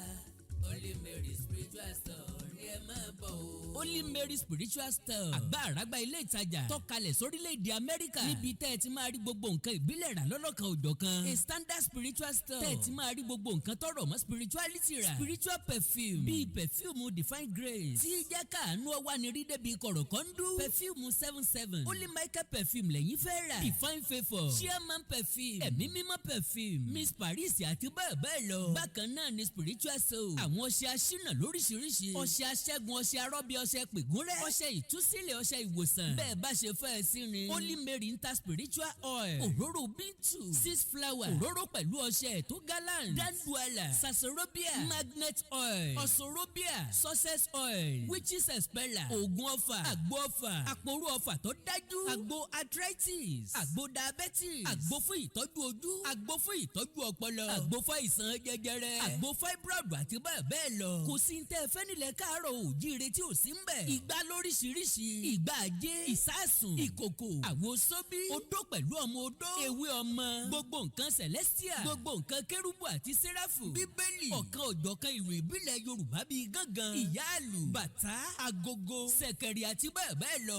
Olímèrè spiritual store ni ẹ máa bọ̀ o. Olímèrè spiritual store àgbà àràgbà ilé ìtajà tọ́kalẹ̀ sórílẹ̀-èdè Amẹ́ríkà níbi tẹ́ ẹ ti máa rí gbogbo nǹkan ìbílẹ̀ rà lọ́lọ́kan òjọ̀kan a standard spiritual store tẹ́ ẹ ti máa rí gbogbo nǹkan tọ́rọ̀ mọ́ spirituality rà spiritual perfume bíi perfume divine grace tí jẹ́ káàánú ọwá ni rí débi kọ̀rọ̀kọ́ndú perfume 77 Holy Michael perfume lẹ́yìn fẹ́ rà divine favour chairman perfume ẹ̀mí mímọ́ perfume Miss Paris àti bẹ́ẹ̀ bẹ́ẹ̀ lọ bákan náà ni spiritual soul àwọn ọṣẹ aṣínà lóríṣiríṣi ọṣẹ aṣẹ́gun ọṣẹ arọ́bí ọṣẹ pègúnrẹ́ ọṣẹ ìtúsílẹ̀ ọṣẹ ìwòsàn bẹ́ẹ̀ bá ṣe fẹ́ sí ni Holy Mary ń ta spiritual oil òróró bíntù 6 flower òróró pẹ̀lú ọṣẹ tó gallant danduala sasorobia magnet oil ọ̀sọ̀rọ̀bíà success oil witches expella oògùn ọfà àgbo ọfà àpòrò ọfà tó dájú àgbo arthritis àgbo diabetes àgbo fún ìtọ́jú ojú àgbo fún ìtọ́jú ọpọlọ àgbo fún ìsàn jẹjẹrẹ àgbo fibroid àti bẹ́ẹ̀ lọ kò sí ní tẹ́ fẹ́ nílẹ̀ káàárọ̀ òjíire tí ò sí ń bẹ̀ ìgbà lóríṣiríṣi ìgbà ajé ìsásùn ìkòkò àwo sóbí odó pẹ̀lú ọmọ odó ewé ọmọ gbogbo nǹkan celestia gbogbo nǹkan kérúbù àti sẹ́ráfù bíbélì ọ̀kan òjọ̀kan ìlú ìbílẹ̀ Yorùbá bíi gángan ìyáàlù bàtà agogo ṣẹ̀kẹ̀rì àti bẹ́ẹ̀ lọ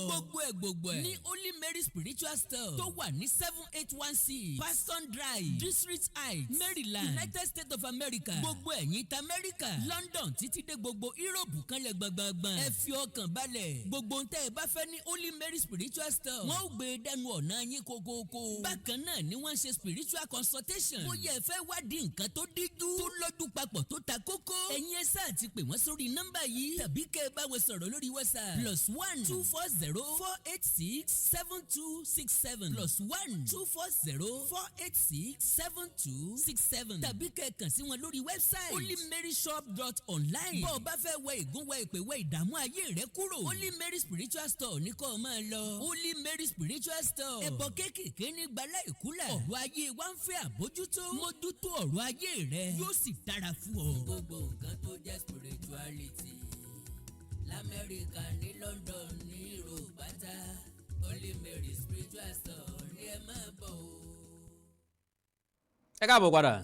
gbogbo ẹ̀ ní Holy Mary spiritual store tó wà ní 7816 Paston Drive District Heights Maryland United States of America gbogbo ẹ̀yin ta Amẹ́ríkà London títí dé gbogbo Europe kanlẹ̀ gbọ̀ngbọ̀ngbọ̀n ẹ fi ọkàn balẹ̀ gbogbo ntẹ́ ẹ bá fẹ́ ní Holy Mary spiritual store wọ́n ó gbé dẹnu ọ̀nà yín kókókó bákan náà ni wọ́n ṣe spiritual consultation bóyá ẹ fẹ́ wádìí nǹkan tó díjú tó lọ́jú papọ̀ tó ta kókó ẹ̀yin ẹ sáà ti pè wọ́n sórí nọ́mbà yìí tàbí kẹ́ ẹ bá wọn sọ̀rọ̀ lórí WhatsApp +1 240 486 7267 +1 240 486 7267 tàbí kẹ́ ẹ kàn sí wọn lórí website holymaryshop.online bó o bá fẹ́ wẹ ìgúnwẹ ìpèwẹ ìdààmú ayé rẹ kúrò Holy Mary spiritual store ní kó o máa lọ Holy Mary spiritual store ẹbọ kéékèèké ní gbalẹ̀ ìkúlẹ̀ ọ̀rọ̀ ayé wa ń fẹ́ àbójútó mójútó ọ̀rọ̀ ayé rẹ yóò sì dára fún ọ. gbogbo nǹkan tó jẹ́ spirituality l'Amẹ́ríkà ní London ní Europe pátá Holy Mary spiritual store ní ẹ máa bọ̀ o. ẹ káàbọ̀ padà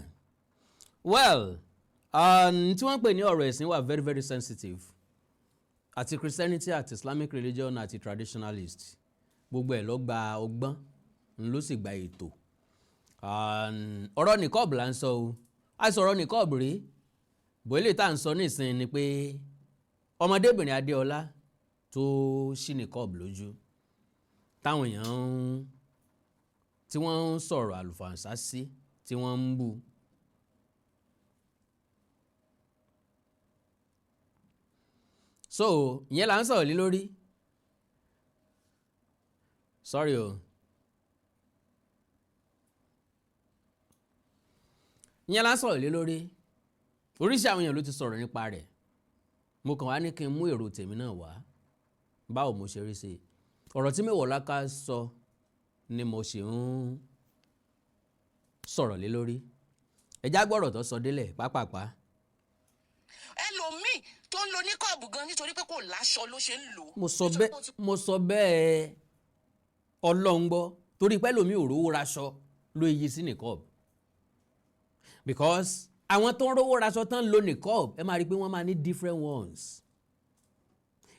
tí wọ́n ń pè ní ọ̀rọ̀ ẹ̀sìn wà very very sensitive àti Christianity àti Islamic religion àti traditionalist gbogbo ẹ̀ ló gba ọgbọ́n ló sì gba ètò ọ̀rọ̀ nìkọ́ọ̀bù là ń sọ o àìsọ̀rọ̀ nìkọ́ọ̀bù rí bóyá tá à ń sọ nísìnyí ni pé ọmọdébìnrin Adéọlá tó ṣí nìkọ́ọ̀bù lójú táwọn èèyàn tí wọ́n ń sọ̀rọ̀ àlùfàǹsá sí tí wọ́n ń bú so ìyẹn là ń sọ̀rọ̀ lé lórí sorry o ìyẹn là ń sọ̀rọ̀ lé lórí oríṣi àwọn èèyàn ló ti sọ̀rọ̀ nípa rẹ̀ mo kàn wá ní kí n mú èrò tèmi náà wá báwo mo ṣe rí sí i ọ̀rọ̀ tí Mewolaka sọ ni mo sì ń sọ̀rọ̀ lé lórí ẹjá gbọ́rọ̀ tó sọ délẹ̀ pápápá. ẹlòmíì tó ń lo níkọ̀ọ̀bù gan nítorí pé kò láṣọ ló ṣe ń lò ó. mo sọ bẹ́ẹ̀ Ọlọ́run gbọ́ torí pé ẹlòmíì ò rówó raṣọ ló yí sí níkọ̀ọ̀bù because àwọn tó ń rówó raṣọ tán lo níkọ̀ọ̀bù ẹ máa rí i pé wọ́n máa ní different ones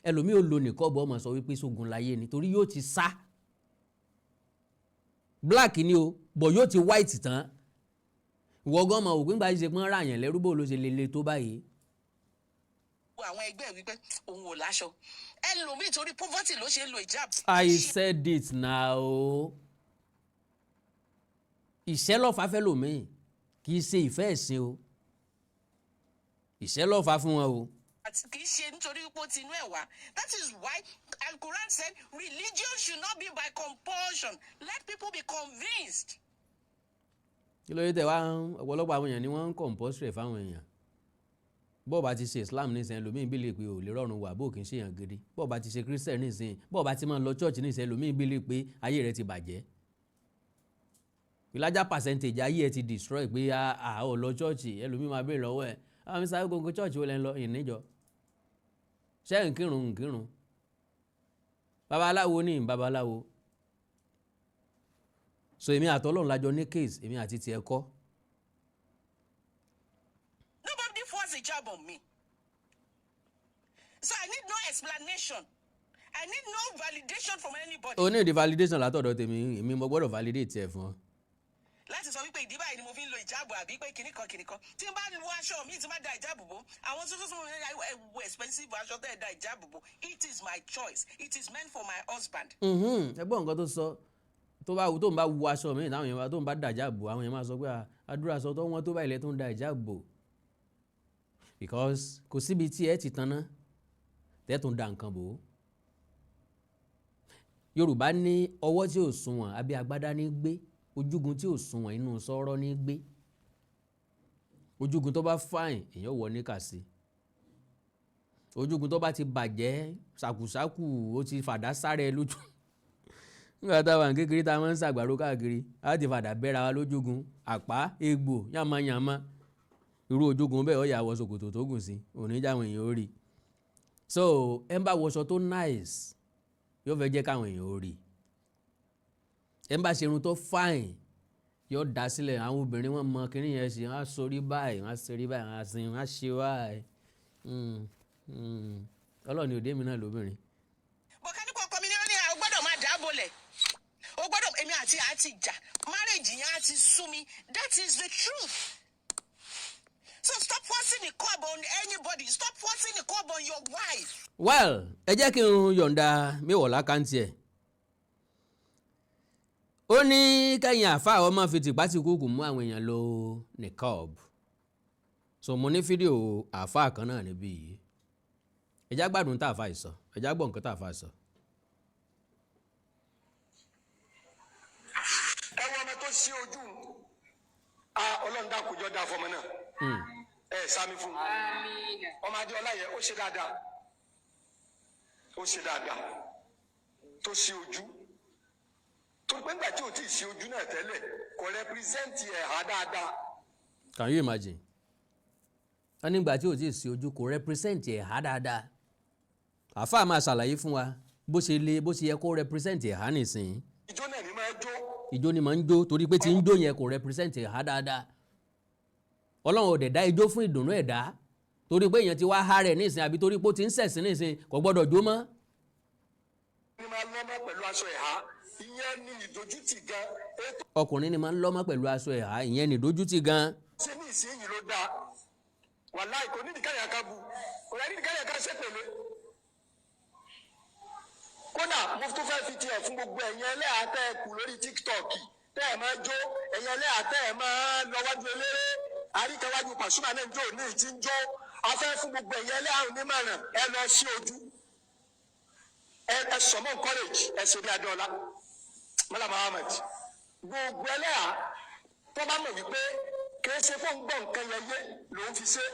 ẹlòmíì ò lo níkọ̀ọ̀bù ọmọ sọ wípé sógun láyé ni torí yóò ti sá black ni o bọ̀ yóò ti white tán ìwọ́gán ọmọ òpin gba ṣe pọ́n ráàyàn lẹ́rú bò ló ṣe lele tó báyìí. àwọn ẹgbẹ́ wípé òun ò láṣọ ẹlòmíì torí poverty ló ṣe ń lo hijab. I said it now. ìṣẹ́ lọ́fà fẹ́ lòmíì kì í ṣe ìfẹ́ ẹ̀sìn o ìṣẹ́ lọ́fà fún wọn o. kì í ṣe nítorí pé ó ti inú ẹ̀ wá. That is why Al-Quran said religion should not be by compulsion. Let people be convinced. kí ló dé tẹ̀ wá ọ̀pọ̀lọpọ̀ àwọn èèyàn ni wọ́n ń compulsory fáwọn èèyàn bọ́ọ̀ bá ti ṣe Islam nísìnyí ẹlòmíín bí lè pé ò lè rọrùn wà bó kì í ṣe èèyàn gidi bọ́ọ̀ bá ti ṣe Christian nísìnyí bọ́ọ̀ bá ti máa lọ church nísìnyí ẹlòmíín bí lè pé ayé rẹ ti bàjẹ́ ìlàjà percentage ayé ẹ ti destroy pé a ò lọ church ẹlòmíín máa béèrè lọ́wọ́ ẹ̀ àwọn mi sáré gbogbo church wo lẹ́ ń lọ ìníjọ ṣé nkírun babaláwo ní babaláwo so èmi àtọ́lọ́run lájọ ní case èmi àti tiẹ̀ kọ́. Nobody force hijab on me. So I need no explanation. I need no validation from anybody. o ní ìdí validation látọ̀dọ̀ tèmi èmi mo gbọ́dọ̀ validate ẹ̀ fún ọ. láti sọ wípé ìdí báyìí ni mo fi ń lo ìjáàbù àbí pé kìnnìkan tí n bá lu aṣọ mi tí n bá da ìjáàbù bò àwọn tó sún mi ẹwù expensive aṣọ tẹ́ ẹ da ìjáàbù bò it is my choice it is meant for my husband. ẹgbọ́n nǹkan tó sọ tó bá tó ń bá wu aṣọ mi táwọn èèyàn tó ń bá da ìjáàbù àwọn èèyàn máa sọ pé àdúrà sọ tó wọ́n tó bá ilẹ̀ tó ń da ìjáàbù because kò síbi tí ẹ ti tanná tẹ́ tó ń da nǹkan bò ó. Yorùbá ní ọwọ́ tí ò sunwọ̀n abẹ́ agbádá ní gbé ojúgun tí ò sunwọ̀n inú sọ́rọ́ ní gbé ojúgun tó bá fáìn èèyàn wọ níkà sí ojúgun tó bá ti bàjẹ́ ṣàkùṣàkù ó ti fàdá sáré lójú nígbà táwọn kékeré tá a máa ń ṣàgbàrò káàkiri á ti fàdá bẹ́ra wa lójúgun àpá egbò yàmáyàmá irú ojúgun bẹ́ẹ̀ ó yà wọ ṣòkòtò tó gùn sí oníjàwọn èèyàn ó rí so ẹ ń bá wọṣọ tó nice yóò fẹ́ jẹ́ káwọn èèyàn ó rí ẹ ń bá ṣe irun tó fine yóò dá sílẹ̀ àwọn obìnrin wọn mọ kínní yẹn ṣe wọn á sorí báyìí wọn á sorí báyìí wọn á sin wọn á ṣe báyìí ọlọ́ọ̀ni òde mi náà lóbìnrin. bọ̀kánì kọ̀ọ̀kan mi ní ó ní àwọn gbọ́dọ̀ máa dáàbò lẹ̀ ó gbọ́dọ̀ èmi àti ìjà marriage yẹn á ti sú mi that is the truth. So stop forcing the curb on anybody. Stop forcing the curb on your wife. Well, ẹ jẹ́ kí n yọ̀ǹda Mewolaka ẹ̀. Ó ní kẹ́yìn àfáà ọmọ fi tìpátìkúùkù mú àwọn èèyàn lo Niqab. So mo ní fídíò àfáà kan náà níbí yìí. Ẹ já gbádùn tá àfáà ìsọ. Ẹ já gbọ́ nǹkan tá àfáà sọ. Ẹ wọ ọmọ tó ṣí ojú Ọlọ́run dákújọ́ dá fọmọ náà. Sami fún ọmọ Adéọlá yẹn ó ṣe dáadáa tó ṣe ojú torí pé nígbà tí o ti ṣe ojú náà tẹ́lẹ̀ kò rẹpírẹsẹ̀ntì ẹ̀há dáadáa. Can you imagine? wọ́n nígbà tí o ti ṣe ojú kò rẹpírẹsẹ̀ntì ẹ̀há dáadáa àfáà máa ṣàlàyé fún wa bó ṣe yẹ kó rẹpírẹsẹ̀ntì ẹ̀há nìsín. Ìjó náà ni máa jó. Ìjó ni máa ń jó torí pé tí ń jó yẹn kò rẹpírẹsẹ̀ntì ẹ̀há dáadáa. Ọlọ́run ò dẹ̀ dá ijó fún ìdùnnú ẹ̀dá torí pé èèyàn ti wá há rẹ̀ nísìn àbí torí pé ó ti ń ṣẹ̀sìn nísìn kò gbọ́dọ̀ jó mọ́. ní máa lọ́mọ pẹ̀lú aṣọ ẹ̀há ìyẹn ni ìdójútì gan. ọkùnrin ni máa ń lọ́mọ pẹ̀lú aṣọ ẹ̀há ìyẹn ni ìdójútì gan. ṣé ní ìsinyìí ló dáa wàláì kò ní ìdíkàyà ká bu kò ní ìdíkàyà ká ṣépèlé. kódà mo tún fẹ́ fi tiẹ̀ fún gbogbo ẹ̀yin ẹlẹ́hà tẹ́ ẹ kù lórí TikTok tẹ́ ẹ máa jó ẹ̀yin ẹlẹ́hà tẹ́ ẹ máa lọ wájú eléré àríkàwájú Pasuma náà jó ní ìtí ń jó afẹ́ fún gbogbo ẹ̀yin ẹlẹ́hà onímọ̀ràn ẹ lọ sí ojú ẹ sọmọ college ẹ ṣe bí Adéọlá Mọ́lá Muhammad gbogbo ẹlẹ́hà tó bá mọ̀ wípé kìí ṣe fún gbọ́ nǹkan yẹn yé lòún fi ṣe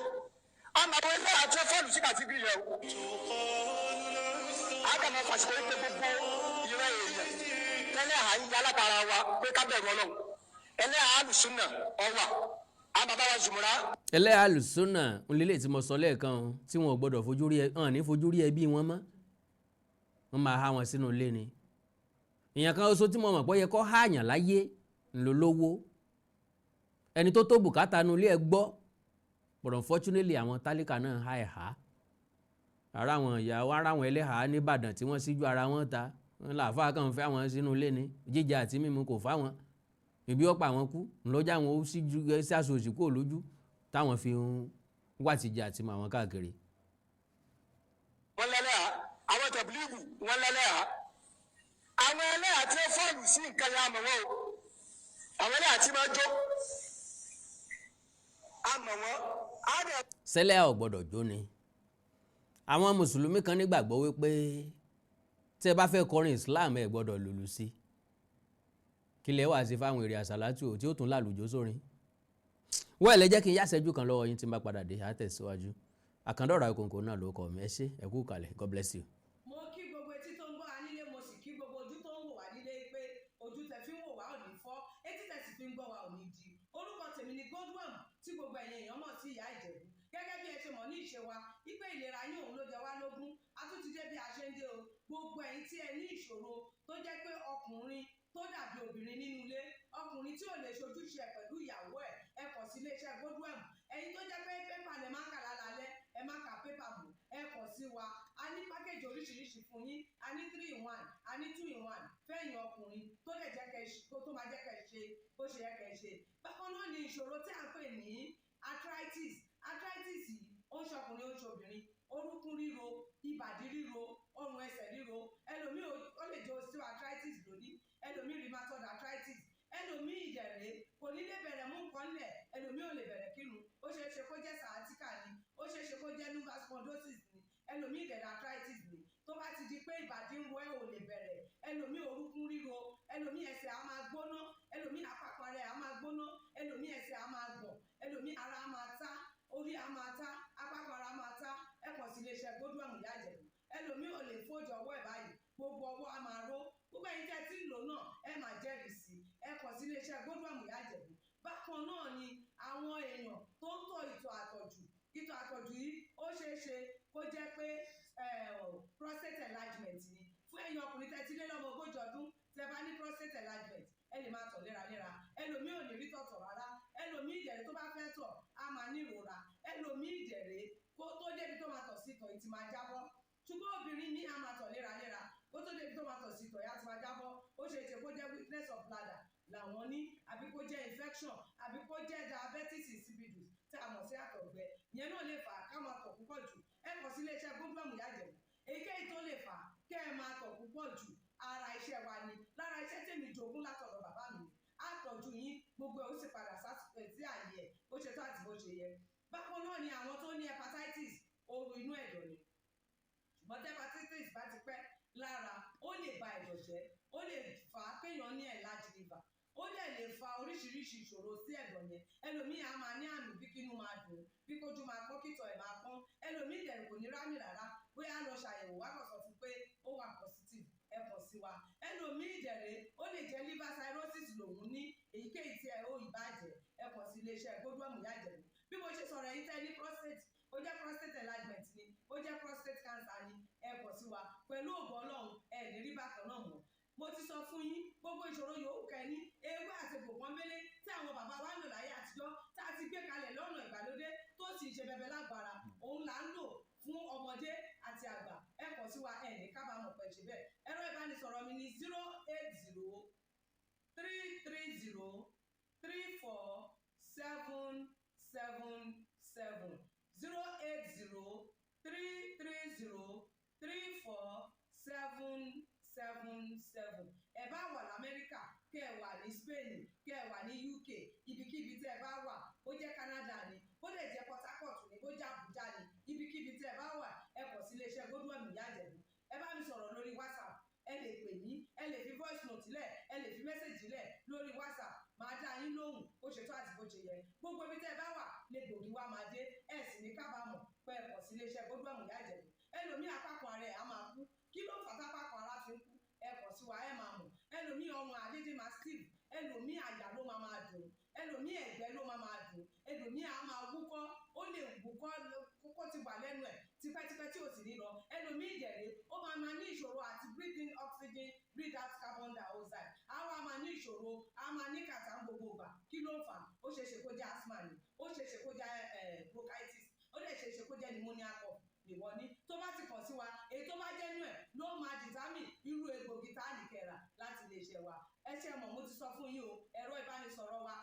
ọmọ àwọn ẹlẹ́hà tó fọ́ọ̀lù sí kàtígìrì yẹn o àgbàmọ̀ fàṣẹ pé gbogbo ìran èèyàn tẹ́lẹ̀ à ń yá látara wa pé ká bẹ̀rù ọlọ́run ẹlẹ́hà alùsùnà ọwà àwọn bàbá wa zùmùrà. ẹlẹ́hà alùsùnà ńlẹ́lẹ̀ tí mo sọ lẹ́ẹ̀kan tí wọn ò gbọ́dọ̀ fojú rí ẹbí wọn mọ́ wọ́n máa há wọn sínú ilé ni. èèyàn kan oṣù tí mo mọ̀ pé ó yẹ kó háàyàn láyé ńlọlọ́wọ́ ẹni tó tó bùkátà nu ilé ẹ gbọ́ but unfortunately àwọn tálíkà náà há ẹ̀ há. ara àwọn ìyàwó ara àwọn ẹlẹ́hà nìbàdàn tí wọ́n síjú ara wọn ta wọn làáfà kàn fẹ́ àwọn sínú ilé ni jíjẹ àti mímu kò fáwọn ìbí ọ̀pọ̀ àwọn kú ńlọ́jà àwọn ó síjú sí aṣọ òsì kúrò lójú táwọn fi ń wá tìjà àti mọ àwọn káàkiri. wọ́n lẹ́lẹ́hà àwọn tẹ̀blíìgù wọ́n lẹ́lẹ́hà àwọn ẹlẹ́hà tí ó fọ́ọ̀lù sí nǹkan ya àmọ̀ wọn o àwọn ẹlẹ́hà tí máa jó àmọ̀ wọn á dẹ̀. sẹ́lẹ̀ ò gbọ́dọ̀ jó ni àwọn mùsùlùmí kan nígbàgbọ́ wípé tẹ́ bá fẹ́ kọrin Islam ẹ gbọ́dọ̀ lùlù sí kí lẹ wá sí fáwọn èrè àsàlátù tí ó tún lálùjó sórin. wọ́n ẹ̀ lè jẹ́ kí n yáṣẹ́jú kan lọ́wọ́ yín tí n bá padà dé àtẹ̀síwájú àkàndọ̀rọ̀ ìkòǹkò náà ló kọ́ mi ẹ ṣé ẹ kú kalẹ̀ God bless you. mo kí gbogbo etí tó ń gbọ́ wa nílé mo sì kí gbogbo ojú tó ń wò wá nílé pé ojú tẹ fi ń wò wá ò ní fọ́ etí tẹ sì fi ń gbọ́ wa ò ní di. orúkọ tèmi ni Godwin tí gbogbo ẹ̀yin èèyàn mọ̀ sí ìyá Ìjẹ̀bú gẹ́gẹ́ bí ẹ ṣe mọ̀ ní ìṣe wa wípé ìlera yín òun ló jẹ wá lógún a tún ti dé bí a ṣe ń dé o gbogbo ẹ̀yin tí ẹ ní ìṣòro tó jẹ́ pé ọkùnrin tó dàbí obìnrin nínú ilé ọkùnrin tí ò lè ṣojúṣe ẹ̀ pẹ̀lú ìyàwó ẹ kàn sí iléeṣẹ́ Godwin ẹ̀yin tó jẹ́ pé pépà lẹ máa ń kà lálálẹ́ ẹ má ka pépà mọ́ ẹ kàn sí wa a ní pákéjì oríṣiríṣi fún yín a ní 3-in-1 a ní 2-in-1 fẹ́yìn ọkùnrin tó lè jẹ́ kẹ́ tó máa jẹ́ kẹ́ ṣe bó ṣe yẹ kẹ́ ṣe. bákan náà ni ìṣòro tí a ń pè ní arthritis yìí ó ń ṣọkùnrin ó ń ṣobìnrin orúnkún ríro ìbàdí ríro ọrùn ẹsẹ̀ ríro ẹlòmíì ó lè jẹ́ osteoarthritis lónìí ẹlòmíì rheumatoid arthritis ẹlòmíì ìdẹ̀rẹ̀ kò ní lè bẹ̀rẹ̀ mú nǹkan lẹ̀ ẹlòmíì ò lè bẹ̀rẹ̀ kírun ó ṣeé ṣe kó jẹ́ sciatica ni ó ṣeé ṣe kó jẹ́ lumbar spondylosis ni ẹlòmíì ìdẹ̀rẹ̀ arthritis ni tó bá ti di pé ìbàdí ń wọ́ ẹ̀ ò lè bẹ̀rẹ̀ ẹlòmíì orúnkún ríro ẹlòmíì ẹsẹ̀ á máa gbóná ẹlòmíì àpapọ̀ rẹ̀ á máa gbóná ẹlòmíì ẹsẹ̀ á máa gbọ̀n ẹlòmíì ara á máa tá orí á máa tá àpapọ̀ ara á máa tá ẹ kàn sí iléeṣẹ́ Godwin ìyá Ìjẹ̀bú ẹlòmíì ò lè fóòjọ ọwọ́ ẹ̀ báyìí gbogbo ọwọ́ á máa ró gbogbo ẹ̀yin tẹ́ tí ń lò náà ẹ máa jẹ́rìí sí ẹ kàn sí iléeṣẹ́ Godwin ìyá Ìjẹ̀bú. bákan náà ni àwọn èèyàn tó ń tọ̀ ìtọ̀ àtọ̀jù yìí ó ṣeé ṣe kó jẹ́ pé prostate enlargement ni fún ẹ̀yin ọkùnrin tẹ́ ti lé lọ́mọ 40 ọdún tẹ́ bá ní prostate enlargement ẹ lè máa tọ̀ léraléra ẹlòmíì ò ní rí tọ̀tọ̀ rárá ẹlòmíì ìdẹ̀rẹ̀ tó bá fẹ́ tọ̀ á máa ní ìrora ẹlòmíì ìdẹ̀rẹ̀ kó tó débi tó máa tọ̀ sí ìtọ̀ yìí ti máa jábọ́ ṣùgbọ́n obìnrin ní á máa tọ̀ léraléra kó tó débi tó máa tọ̀ sí ìtọ̀ yìí á ti máa jábọ́ ó ṣeé ṣe kó jẹ́ weakness of bladder làwọn ní àbí kó jẹ́ infection àbí kó jẹ́ diabetes insipidus tí a mọ̀ sí àtọ̀gbẹ ìyẹn náà lè fà á ká máa tọ̀ púpọ̀ jù ẹ kàn sí iléeṣẹ́ Godwin ìyá Ìjẹ̀bú èyíkéyìí tó lè fà á kẹ́ ẹ máa tọ̀ púpọ̀ jù ara iṣẹ́ wa ni lára iṣẹ́ tèmi jogún látọ̀dọ̀ bàbá mi àtọ̀jú yín gbogbo ẹ̀ ó sì padà sí àyè ẹ̀ bó ṣe tó àti bó ṣe yẹ. bákan náà ni àwọn tó ní hepatitis ooru inú ẹ̀dọ̀ ni ṣùgbọ́n tí hepatitis bá ti pẹ́ lára ó lè ba ẹ̀dọ̀ jẹ́ ó lè fà á kéèyàn ní enlarged liver ó dẹ̀ lè fa oríṣiríṣi ìṣòro sí ẹ̀dọ̀ yẹn ẹlòmíì á máa ní àmì bí kínú máa dùn bí kójú máa pọ́n kítọ̀ ẹ̀ máa pọ́n ẹlòmíì dẹ̀ kò ní rámì rárá bóyá lọ ṣàyẹ̀wò wá kàn sọ fún pé ó wà positive ẹ kàn sí wa ẹlòmíì dẹ̀rẹ̀ ó lè jẹ́ liver cirrhosis lòun ní èyíkéyìí tí ẹ ó ìbàjẹ́ ẹ kàn sí iléeṣẹ́ Godwin ìyá Ìjẹ̀bú bí mo ṣe sọ̀rọ̀ ẹ̀yin tẹ́ ní prostate ó jẹ́ prostate enlargement ni ó jẹ́ prostate cancer ni ẹ kàn sí wa pẹ̀lú ògo Ọlọ́run ẹ ní rí bákan náà mọ́ mo ti sọ fún yín gbogbo ìṣòro yòówù kẹ́ ní ewé àti pòpọ́nbélé tí àwọn bàbá wa ń lò láyé àtijọ́ tá a ti gbé kalẹ̀ lọ́nà ìgbàlódé tó sì ṣe bẹbẹ lágbára òun là ń lò fún ọmọdé àti àgbà ẹ kàn sí wa ẹ ní kábàámọ̀ pẹ̀ ṣe bẹ́ẹ̀ ẹ̀rọ ìbánisọ̀rọ̀ mi ni 08033034777 08033034777 ẹ bá wà lamẹ́ríkà kẹ́ ẹ wà ní Spain kẹ́ ẹ wà ní UK ibikíbi tẹ́ ẹ bá wà ó jẹ́ Canada ni ó lè jẹ́ Port Harcourt ni ó jẹ́ Abuja ni ibikíbi tẹ́ ẹ bá wà ẹ kàn sí iléeṣẹ́ Godwin ìyá Ìjẹ̀bú ẹ bá mi sọ̀rọ̀ lórí WhatsApp ẹ lè pè mí ẹ lè fi voice note lẹ̀ ẹ lè fi message lẹ̀ lórí WhatsApp máa dá yín lóhùn bó ṣe tó àti bó ṣe yẹ gbogbo ibi tẹ́ ẹ bá wà lè gbòógì wá máa dé ẹ sì ní kábàámọ̀ pé ẹ kàn sí iléeṣẹ́ Godwin ìyá Ìjẹ̀bú ẹlòmíì apákan ara ẹ̀ á máa kú kí kí ló fà tápá kan ara fi ń kú ẹ̀kọ́ sí wa ẹ̀ máa mọ̀ ẹlòmíì ọrùn àdédé máa steve ẹlòmíì àyà ló máa dùn ẹlòmíì ẹ̀gbẹ́ ló máa dùn ẹlòmíì á máa wúkọ́ ó lè wúkọ́ kókó ti wà lẹ́nu ẹ̀ tipẹ́tipẹ́ tí ò sì ní lọ ẹlòmíì ìjẹ̀rẹ̀ ó máa ní ìṣòro àti breathe in oxygen breathe out carbon dioxide àwa máa ní ìṣòro á máa ní kàtà gbogbo ìgbà kí ló fà ó ṣeéṣe kó jẹ́ asthma ni ó ṣeéṣe kó jẹ́ bronchitis ó lè ṣeéṣe kó jẹ́ pneumonia cough ìwọ ní tó bá ti kàn sí wa èyí tó bá jẹ́ nú ẹ̀ ló máa dìtámì irú egbògi tá a lè kẹ́ra láti lè ṣe wa ẹ ṣe mọ̀ mo ti sọ fún yín o ẹ̀rọ ìbánisọ̀rọ̀ wa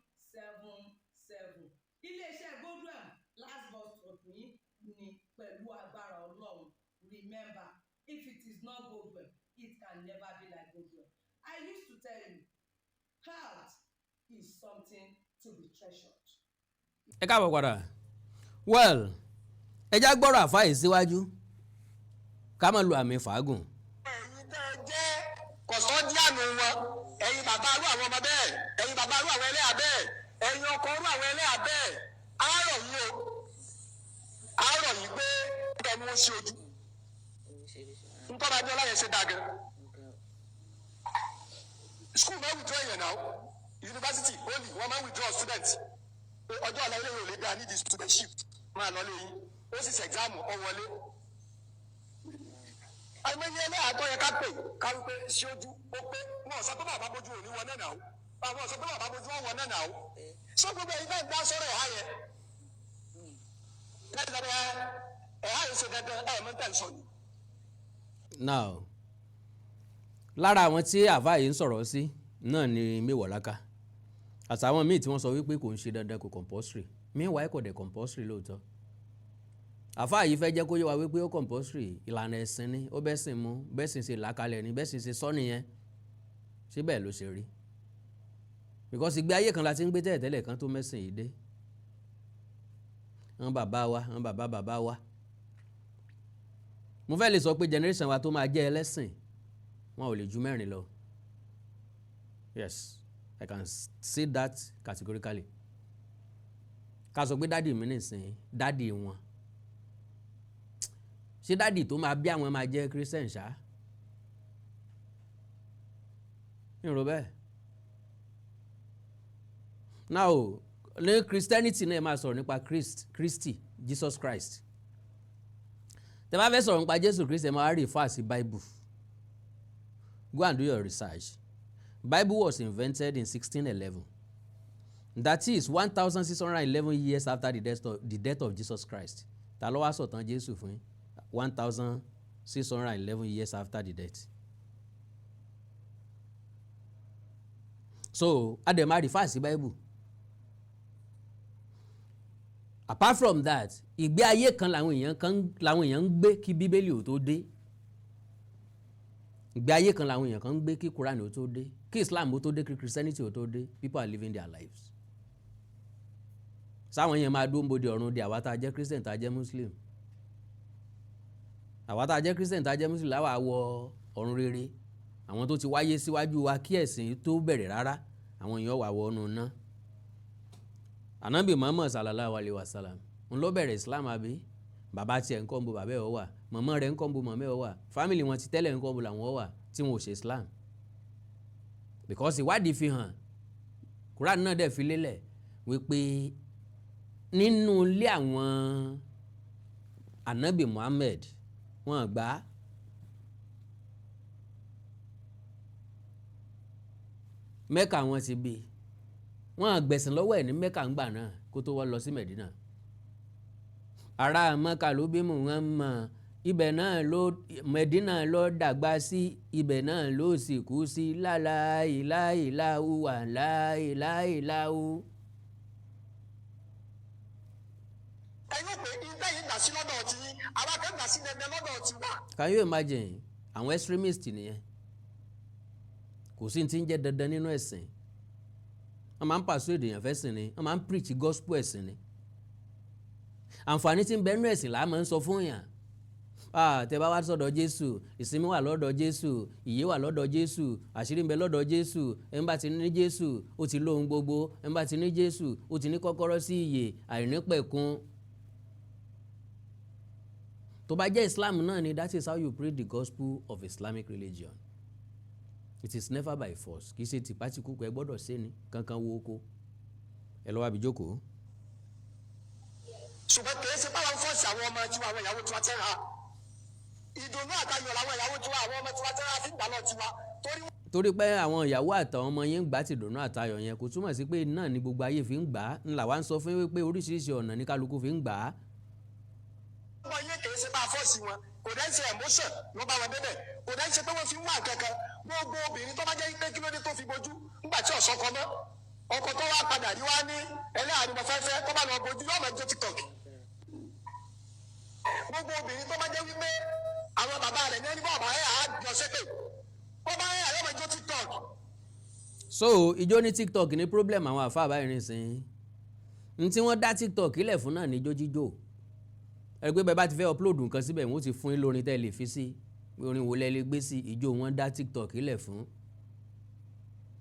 080-330-34777 iléeṣẹ́ Godwin last bus stop yín ni pẹ̀lú agbára Ọlọ́run remember if it is not Godwin it can never be like Godwin. I used to tell you health is something to be treasured. ẹ káàbọ̀ padà well ẹ já gbọ́rọ̀ àfáà yìí síwájú ká má lu àmì fàágùn. ẹ̀yin tẹ́ ẹ jẹ́ kọ̀sọ́díànù wọn ẹ̀yin bàbá arú àwọn ọmọ bẹ́ẹ̀ ẹ̀yin bàbá arú àwọn ẹlẹ́yà bẹ́ẹ̀ ẹ̀yin ọkọ arú àwọn ẹlẹ́yà bẹ́ẹ̀ àárọ̀ yìí o àárọ̀ yìí pé ẹnu ó sí ojú nítorí adéọlá yẹn ṣe dáa gan school máa withdraw èèyàn náà university only wọ́n máa withdraw student ọjọ́ ọ̀la ilé ìwé gba ní the student shift máa lọ lé yín ó sì ṣe exam ọ wọlé àìmọye ẹlẹ́yà tó yẹ ká pè ká wípé sí ojú ó pé wọn sọ pé bàbá bójú òní wọn náà náà àwọn sọ pé bàbá bójú wọn náà náà sọ gbogbo ẹ̀yin bẹ́ẹ̀ dá sọ̀rọ̀ ẹ̀há yẹn láti lọ bẹ ẹ̀há yẹn ṣe dandan ẹ̀ mọ́tà sọ ni. now lára àwọn tí àfáà yìí ń sọ̀rọ̀ sí náà ni Mewolaka àtàwọn míì tí wọ́n sọ wípé kò ń ṣe dandan kò compulsory meanwhile kò dẹ̀ compulsory lóòótọ́ àfáà yìí fẹ́ jẹ́ kó yé wa wípé ó compulsory ìlànà ẹ̀sìn ni ó bẹ́ẹ̀ sìn mú bẹ́ẹ̀ sì ṣe làákàlẹ̀ ni bẹ́ẹ̀ sì ṣe sọ nìyẹn ṣé bẹ́ẹ̀ ló ṣe rí because ìgbé ayé kan la ti ń gbé tẹ́lẹ̀ kan tó mẹ́sìn yìí dé àwọn bàbá wa àwọn bàbá wa mo fẹ́ lè sọ pé generation wa tó máa jẹ́ ẹlẹ́sìn wọn ò lè ju 4 lọ yes I can say that categorically ká sọ pé dádì mi nìsín dádì wọn ṣé dádì tó máa bí àwọn máa jẹ́ Christian ṣá ìrò bẹ́ẹ̀ now ní Christianity náà máa sọ̀rọ̀ nípa Christy Jesus Christ tẹ́ bá fẹ́ sọ̀rọ̀ nípa Jésù Christ ẹ máa refer sí Bible go and do your research. Bible was invented in 1611. That is 1611 years after the death of Jesus Christ. Ta ló wá sọ̀tàn Jésù fún yín 1611 years after the death. So adé máa refer sí Bible. Apart from that ìgbé ayé kan làwọn èèyàn ń gbé kí Bíbélì ò tó dé. Ìgbé ayé kan làwọn èèyàn kan ń gbé kí Quran ò tó dé kí Islam ò tó dé kí Christianity ò tó dé people are living their lives. Sáwọn èèyàn máa dúró bòde ọ̀run di àwa tá a jẹ́ Christian tá a jẹ́ Muslim. Àwa tá a jẹ́ Christian tá a jẹ́ Muslim láwa wọ ọ̀run rere. Àwọn tó ti wáyé síwájú wa kí ẹ̀sìn tó bẹ̀rẹ̀ rárá àwọn èèyàn wà wọnú ná. Ànábì Muhammad sallallahu alayhi wa sallam ń lọ bẹ̀rẹ̀ Islam àbí bàbá tiẹ̀ ń kọ́ ń bo bàbá ẹ̀ wà mọ̀mọ́ rẹ̀ ń kọ́ ń bo mọ̀mọ́ ẹ̀ wà fámìlì wọn ti tẹ́lẹ̀ ń kọ́ ń bo làwọn wà tí wọn ò ṣe Islam because ìwádìí fi hàn Quran náà dẹ̀ fi lélẹ̀ wípé nínú ilé àwọn Ànábì Muhammad wọn gbà á Mẹ́kà wọn ti bí wọn gbẹ̀sìn lọ́wọ́ ẹ̀ ní Mẹ́kà ń gbà náà kó tó wọ́n lọ sí Mẹ̀dínà ará Mẹ́kà ló bí Muhammad ibẹ̀ náà ló Mẹ̀dínà ló dàgbà sí ibẹ̀ náà ló sì kú sí láìláìláhù wà láìláìláhù. ẹ̀yin pé ilé yìí dà sí lọ́dọ̀ tí àwọn kan dà sí dandan lọ́dọ̀ tí wà. Can you imagine àwọn extremist nìyẹn kò sí ti ń jẹ́ dandan nínú ẹ̀sìn wọ́n máa ń persuade èèyàn fẹ́sìn ni wọ́n máa ń preach gospel ẹ̀sìn ni àǹfààní tí ń bẹ nínú ẹ̀sìn là á máa ń sọ fún èèyàn tẹ bá wá sọ́dọ̀ Jésù ìsinmi wà lọ́dọ̀ Jésù ìyè wà lọ́dọ̀ Jésù àṣírí ń bẹ lọ́dọ̀ Jésù ẹni bá ti ní Jésù ó ti lóhun gbogbo ẹni bá ti ní Jésù ó ti ní kọ́kọ́rọ́ sí ìyè àìnípẹ̀kun. tó bá jẹ́ Islam náà ni that is how you preach the gospel of Islamic religion. It is never by force. Kì í ṣe tìpátìkúkú ẹ gbọ́dọ̀ ṣe ni kankan wo oko ẹ lọ́wọ́ àbíjókòó. ṣùgbọ́n kì í ṣe báwọn fọ́ọ̀sì àwọn ọmọ tiwa àwọn ìyàwó tiwa tẹ́ra ìdùnnú àtayọ̀ làwọn ìyàwó tiwa àwọn ọmọ tiwa tẹ́ra fi ń gbà lọ tiwa torí pé àwọn ìyàwó àtàwọn ọmọ yẹn ń gbà tí ìdùnnú àtayọ̀ yẹn kò túmọ̀ sí pé náà ni gbogbo ayé fi ń gbà á ńlá wa ń sọ fún pé oríṣiríṣi ọ̀nà ní kálukú fi ń gbà á. ọmọ yẹn kì í ṣe bá fọ́ọ̀sì wọn kò dẹ́ ṣe emotion ló bá wọn débẹ̀ kò dẹ́ ṣe pé wọ́n fi ń wà kankan gbogbo obìnrin tó bá jẹ́ pé kí ló dé tó fi bojú nígbà tí ọ̀sán kan mọ́ ọkọ tó wá padà rí wá ní ẹlẹ́hà ni mo fẹ́ fẹ́ tó bá lọ bojú yóò máa jẹ́ TikTok. gbogbo obìnrin tó bá jẹ́ wípé àwọn bàbá rẹ̀ ní ẹni bọ́ ọ̀bà ẹ̀ àjọ ṣépè wọ́n bá ẹ̀ àyọ̀mọ̀ jẹ́ TikTok. so ijó ní TikTok ní problem àwọn àfa àbáyé rìn sí n tí wọ́n dá TikTok ilẹ̀ fún náà ní ijó jíjó ẹ pé bẹ́ẹ̀ bá ti fẹ́ upload nǹkan síbẹ̀ wọ́n ti fún yín lórin tẹ́ lè fi sí orin wo lẹ lè gbé sí ijó wọn dá TikTok ilẹ̀ fún.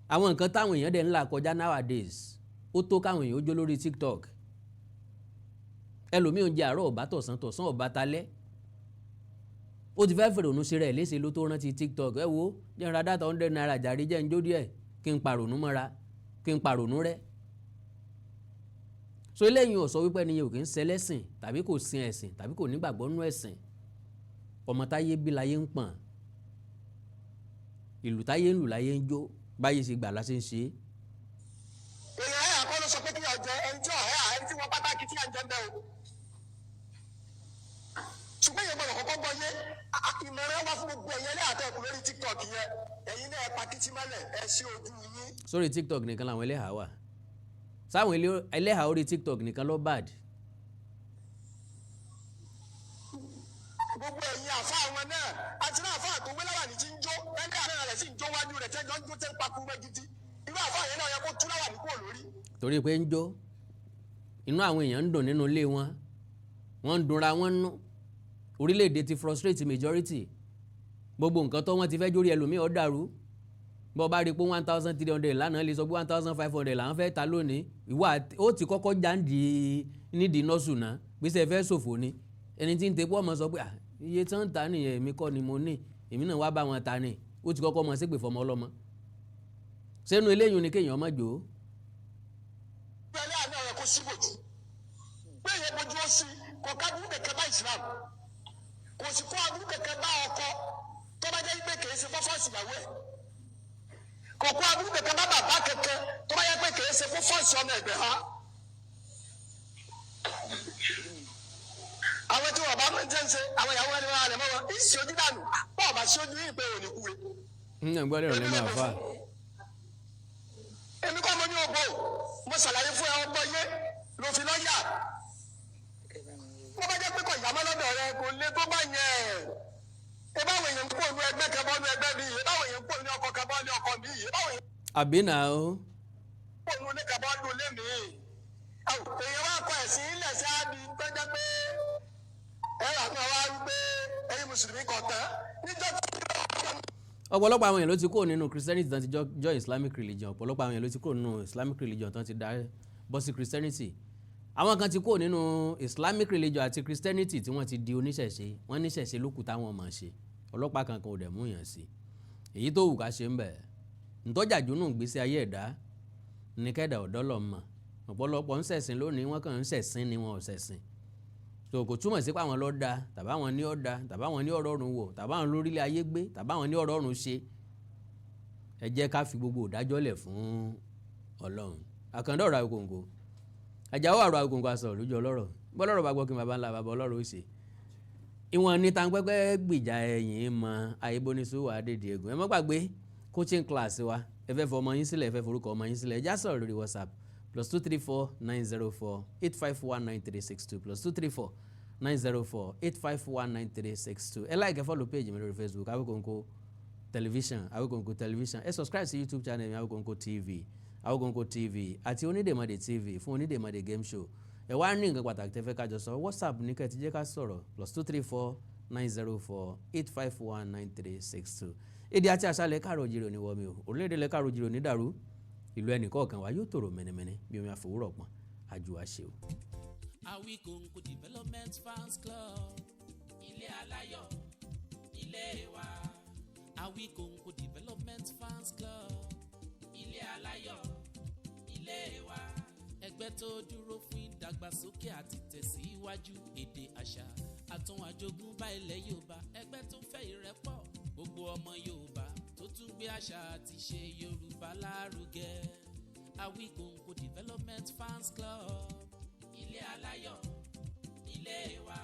àwọn nǹkan táwọn èèyàn dẹ̀ ń là kọjá nowadays ó tó káwọn èèyàn ó jó lórí TikTok ẹlòmíì oúnjẹ àárọ̀ ọ̀bá tọ̀sán ọ̀bá talẹ́ ó ti fẹ́ fèrè ònú ṣe rẹ̀ léṣe ló tó rántí TikTok ẹ wo jẹ́ ń ra dátà 100 naira jàre jẹ́ ń jó díẹ̀ kí n pàrònú mọ́ra kí n pàrònú rẹ́. so eléyìí ò sọ wípé ẹni yẹn ò kì í ṣẹlẹ́sìn tàbí kò sin ẹ̀sìn tàbí kò nígbàgbọ́ nú ẹ̀sìn ọmọ táyé bí láyé ń pọ̀n ìlú táyé ń lù láyé ń jó báyé ṣe gbà láṣẹ ń ṣe é. èèyàn ẹ̀ àkọ́ ló sọ pé kí ọ̀jẹ̀ ẹni tí ọ̀hẹ́ ẹni tí wọ́n pàtàkì tí à ń jẹ́ bẹ́ẹ̀ o. ṣùgbọ́n èèyàn gbọ́dọ̀ kọ́kọ́ gbọ́ yé ìmọ̀ràn wá fún gbogbo ẹ̀yẹ lẹ́yàtọ̀ lórí TikTok yẹn ẹ̀yin náà pàkìtì mọ́lẹ̀ ẹ̀ sí ojú yín. sórí TikTok nìkan làwọn ẹlẹ́hà wà sáwọn ẹlẹ́hà orí TikTok nìkan ló bad. gbogbo ẹ̀yin àfa àwọn náà àti náà àfa àtòwé láwà ní ti ń jó ẹgbẹ́ àárẹ̀ rẹ̀ sì ń jó wájú rẹ̀ tẹ́jọ́ ń jó tẹ́ ń pakú mẹ́ gidi irú àfa yẹn náà yẹ kó tú láwà ní kúrò lórí. torí pé ń jó inú àwọn èèyàn ń dùn nínú ilé wọn wọ́n ń dunra wọn nú orílẹ̀-èdè ti frustrate majority gbogbo nǹkan tó wọ́n ti fẹ́ jórí ẹlòmíì ó dàrú bọ́ bá rí pé 1300 lánàá lè sọ pé 1500 làwọn fẹ́ ta lónìí ìwà ó ti kọ́kọ́ já nídìí nọ́ọ̀sù náà gbèsè fẹ́ ṣòfò ni ẹni tí ń tepọ́ ọmọ sọ pé iye tí wọ́n ń ta nìyẹn èmi kọ́ ni mo ní èmi náà wá bá wọn ta ni ó ti kọ́kọ́ mọ ṣépè fọmọ ọlọ́mọ sẹ́nu eléyìí ni kéèyàn ọmọ jò ó. ìgbẹ́lẹ́ àná rẹ̀ kó síbòjú pé ìyẹn bojú ó sí kò ká burú kẹ̀kẹ́ bá Islam kò sì kó aburú kẹ̀kẹ́ bá ọkọ tó bá jẹ́ pé kìí ṣe fọ́fọ́ọ̀sì ìyàwó ẹ̀ kò kó aburú kẹ̀kẹ́ bá bàbá kẹ̀kẹ́ tó bá jẹ́ pé kìí ṣe fọ́fọ́ọ̀sì ọmọ ẹ̀gbẹ́ ha. àwọn tí wọn bá máa ń tẹ́ ń ṣe àwọn ìyàwó ẹni wọn rẹ̀ mọ́ wọn ìṣe ojú dànù bọ́ọ̀ bá ṣe ojú yìí pé òní kúre. gbọ́dọ̀ rẹ̀ máa fà. èmi kọ́ mo ní ògbó mo ṣàlàyé fún ẹ ọgbọ́n yé ló fi lọ́ yà. wọ́n bá jẹ́ pé kò yàmọ́ lọ́dọ̀ rẹ kò lè tó bá yẹn. ìbáwọ̀ èèyàn ń kó inú ẹgbẹ́ kan bọ́ inú ẹgbẹ́ mi ìbáwọ̀ èèyàn ń kó inú ọkọ̀ kan bọ́ inú ọkọ̀ mi ìbáwọ̀ èèyàn àbí náà ó. kó inú ilé kan bọ́ inú ilé mi. èèyàn wá kọ ẹ̀sìn ilẹ̀ sí ábí tó jẹ́ pé ẹ̀rọ àti ọwọ́ á rí pé ẹ̀yin mùsùlùmí kọ̀ tán níjọ́ tí ọ̀pọ̀lọpọ̀ àwọn èèyàn ló ti kúrò nínú Christianity tán ti jọ Islamic religion ọ̀pọ̀lọpọ̀ àwọn èèyàn ló ti kúrò nínú Islamic religion tán ti darí bọ́ sí Christianity àwọn kan ti kúrò nínú Islamic religion àti Christianity tí wọ́n ti di oníṣẹ̀ṣe wọ́n níṣẹ̀ṣe ló kù táwọn máa ṣe ọlọ́pàá kankan ò dẹ̀ mú yàn sí èyí tó wù ká ṣe ń bẹ̀ ntọ́jà jónú gbèsè ayé ẹ̀dá ní kẹ́dà ọ̀dọ́ lọ mọ̀ ọ̀pọ̀lọpọ̀ ń ṣẹ̀sìn lónìí wọ́n kàn ń ṣẹ̀sìn ni wọn ò ṣẹ̀sìn so kò túmọ̀ sí pé àwọn ló da tàbáwọn ní ọ̀dà tàbáwọn ní ọ̀rọ̀ ọ̀run wò tàbáwọn lórílẹ̀ ayé gbé tàbáwọn ní ọ̀rọ̀ ọ̀run ṣe ẹ jẹ́ ká fi gbogbo ìdájọ́ lẹ̀ fún Ọlọ́run àkàndá ọ̀rọ̀ àgòǹgò àjàwó àrò àgòǹgò aṣọ òrùjọ ọlọ́rọ̀ bọ́lọ́rọ̀ bá gbọ́ kí bàbá ńlá bàbá ọlọ́rọ̀ ó ṣe ìwọ̀n ní tanpẹ́pẹ́ gbìjà ẹ̀yìn mọ ayébóníṣòwò àdèdè egun ẹ má gbàgbé coaching class wa ẹ fẹ́ fọ ọmọ yín sílẹ̀ ẹ fẹ́ forúkọ ọmọ yín sílẹ̀ ẹ já sọ̀rọ̀ lórí WhatsApp +234 904 851 9362 +234 904 851 9362 ẹ like ẹ follow page mi lórí Facebook Awikonko television ẹ subscribe sí YouTube channel mi Awikonko TV àti Onídèmọdé TV fún Onídèmọdé game show ẹ wá ní nǹkan pàtàkì tẹ́ fẹ́ ká jọ sọ WhatsApp ní kẹ́ ti jẹ́ ká sọ̀rọ̀ +234 904-851-9362. Èdè àti àṣàlẹ̀ káàrọ̀ jìrò ní wọ́mi o orílẹ̀-èdè lẹ́ káàrọ̀ jìrò ní dàrú ìlú ẹnìkọ̀ọ̀kan wa yóò tòrò mẹ́nẹ́mẹ́nẹ́ bí omi àfòwúrọ̀ pọ̀n àjò àṣẹ o. Àwíkòǹkò Development Fans Club ilé aláyọ̀ ilé wa. Àwíkòǹkò Development Fans Club ilé aláyọ̀ ilé wa. Ẹgbẹ́ tó dúró fún ìdàgbàsókè àti tẹ̀síwájú èdè àṣà àtún àjogúnbá ilẹ̀ Yorùbá. Ẹgbẹ́ tó fẹ́ ìrẹ́pọ̀ gbogbo ọmọ Yorùbá tó tún gbé àṣà àti ṣe Yorùbá lárugẹ. Àwíkòǹkò Development Fans Club ilé aláyọ̀ ilé wa.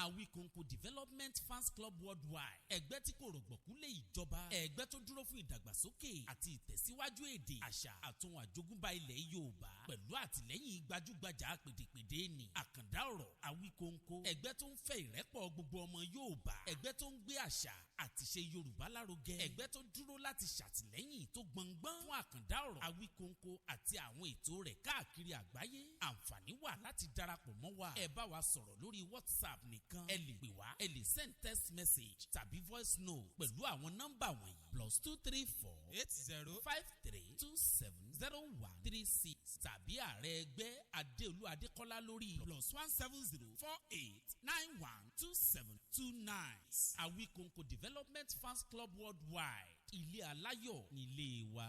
Àwíkòǹkò Development Fans Club Worldwide ẹgbẹ́ tí kò rọ̀gbọ̀kú lé ìjọba, ẹgbẹ́ tó dúró fún ìdàgbàsókè àti ìtẹ̀síwájú èdè àṣà àtún àjogúnbá ilẹ̀ Yorùbá pẹ̀lú àtìlẹ́yìn gbajúgbajà pèdèpèdè ní àkàndá ọ̀rọ̀. Àwíkòǹkò ẹgbẹ́ tó ń fẹ́ ìrẹ́pọ̀ gbogbo ọmọ Yorùbá, ẹgbẹ́ tó ń gbé àṣà àti ṣe Yorùbá lárugẹ, ẹgbẹ́ tó dúró láti ṣàtìlẹ́yìn tó gbọ̀ngbọ́n fún àkàndá ọ̀rọ̀. Àwíkòǹkò àti àwọn ètò rẹ̀ káàkiri àgbáyé. Àǹfààní wà láti darapọ̀ mọ́ wa. Ẹ bá wa sọ̀rọ̀ lórí WhatsApp nìkan, ẹ lè pè wá, ẹ lè send text message tàbí voice note pẹ̀lú àwọn nọ́mbà wọ̀nyí +234-8053270136 tàbí ààrẹ ẹgbẹ́ Adéolú Adékọ́lá lórí +17048912729. Àwíkòǹkò Development Fans Club Worldwide ilé aláyọ̀ nílé wa.